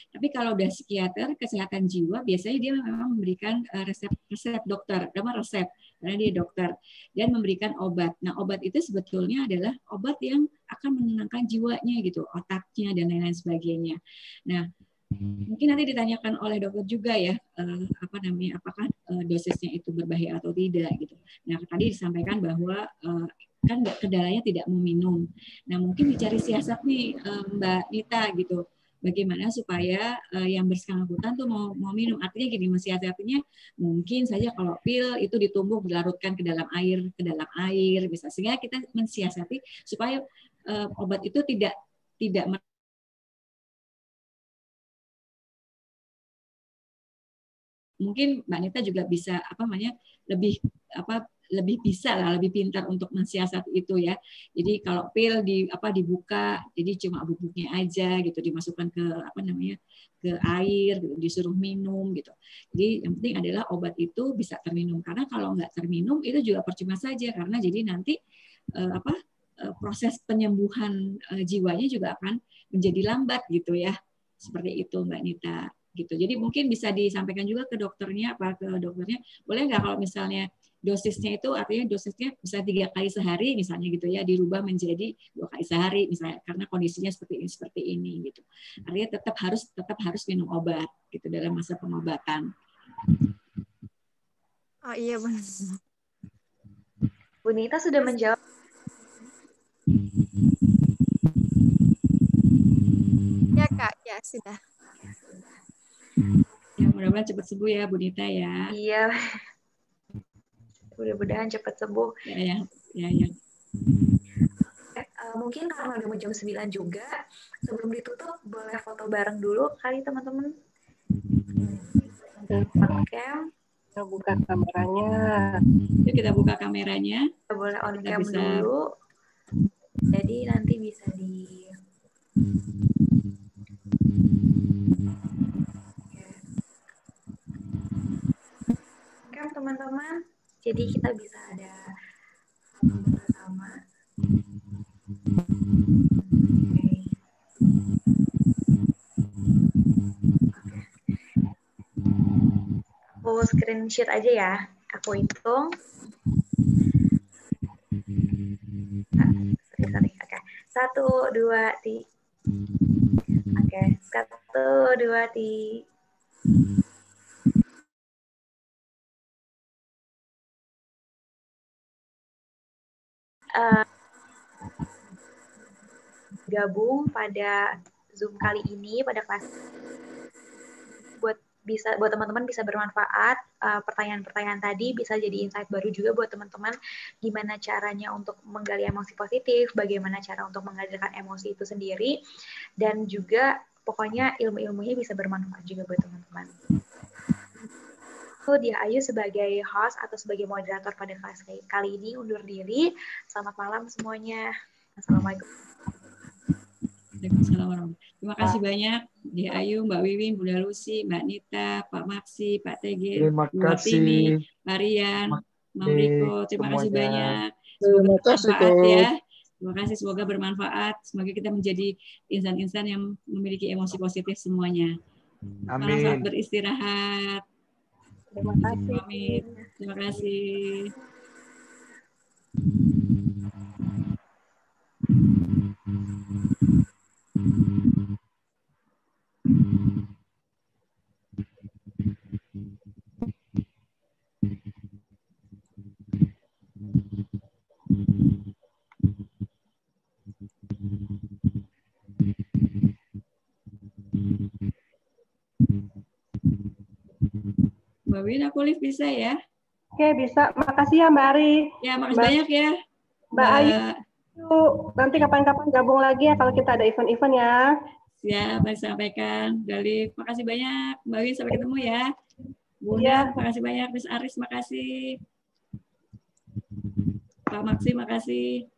Tapi kalau udah psikiater, kesehatan jiwa, biasanya dia memang memberikan resep dokter, resep karena dia dokter, dan memberikan obat. Nah, obat itu sebetulnya adalah obat yang akan menenangkan jiwanya gitu, otaknya dan lain-lain sebagainya. Nah, mungkin nanti ditanyakan oleh dokter juga ya, apakah dosisnya itu berbahaya atau tidak gitu. Nah, tadi disampaikan bahwa kan kendalanya tidak mau minum. Nah, mungkin dicari siasat nih Mbak Nita gitu. Bagaimana supaya yang bersangkutan tuh mau minum. Artinya gini, mensiasatinya mungkin saja kalau pil itu ditumbuk, dilarutkan ke dalam air bisa, sehingga kita mensiasati supaya obat itu tidak mungkin Mbak Nita juga bisa lebih bisa lah, lebih pintar untuk mensiasati itu ya. Jadi kalau pil dibuka, jadi cuma bubuknya aja gitu, dimasukkan ke ke air gitu, disuruh minum gitu. Jadi yang penting adalah obat itu bisa terminum, karena kalau nggak terminum itu juga percuma saja, karena jadi nanti proses penyembuhan jiwanya juga akan menjadi lambat gitu ya. Seperti itu Mbak Nita gitu. Jadi mungkin bisa disampaikan juga ke dokternya, boleh nggak kalau misalnya dosisnya itu, artinya dosisnya bisa 3 kali sehari misalnya gitu ya, dirubah menjadi 2 kali sehari misalnya, karena kondisinya seperti ini gitu. Artinya tetap harus minum obat gitu dalam masa pengobatan. Oh iya benar. Bu Nita sudah menjawab. Ya Kak, ya sudah. Ya, mudah-mudahan cepat sembuh ya Bu Nita ya. Iya. Mudah-mudahan cepat sembuh. Ya. Mungkin karena udah mau jam 9 juga, sebelum ditutup boleh foto bareng dulu kali teman-teman. Oke. Kita buka kameranya. Yuk kita buka kameranya. Boleh on Kita cam bisa... dulu. Jadi nanti bisa di... Oke teman-teman. Jadi kita bisa ada bersama. Aku screenshot aja ya. Aku hitung. Sorry. Oke. 1, 2, 3. Oke. 1, 2, 3. Gabung pada Zoom kali ini, pada kelas buat teman-teman bisa bermanfaat. Pertanyaan-pertanyaan tadi bisa jadi insight baru juga buat teman-teman gimana caranya untuk menggali emosi positif, bagaimana cara untuk menghadirkan emosi itu sendiri, dan juga pokoknya ilmu-ilmunya bisa bermanfaat juga buat teman-teman. Dia Ayu sebagai host atau sebagai moderator pada kelas kali ini undur diri. Selamat malam semuanya. Assalamualaikum. Waalaikumsalam. Terima kasih banyak Dia Ayu, Mbak Wiwin, Bunda Lucy, Mbak Nita, Pak Maksi, Pak Tege, Bu Tini, Pak Rian, Mam Riko. Terima kasih banyak. Semoga bermanfaat ya. Terima kasih, semoga bermanfaat. Semoga kita menjadi insan-insan yang memiliki emosi positif semuanya. Amin. Selamat beristirahat. Terima kasih. Amin. Terima kasih. Mbak Win, aku live bisa ya? Oke, bisa. Makasih ya Mbak Ari. Ya, makasih banyak ya. Mbak Ayu, nanti kapan-kapan gabung lagi ya kalau kita ada event-event ya. Siap, disampaikan. Galih, makasih banyak. Mbak Win, sampai ketemu ya. Bunda, Ya. makasih banyak. Miss Aris, makasih. Pak Maksi, makasih.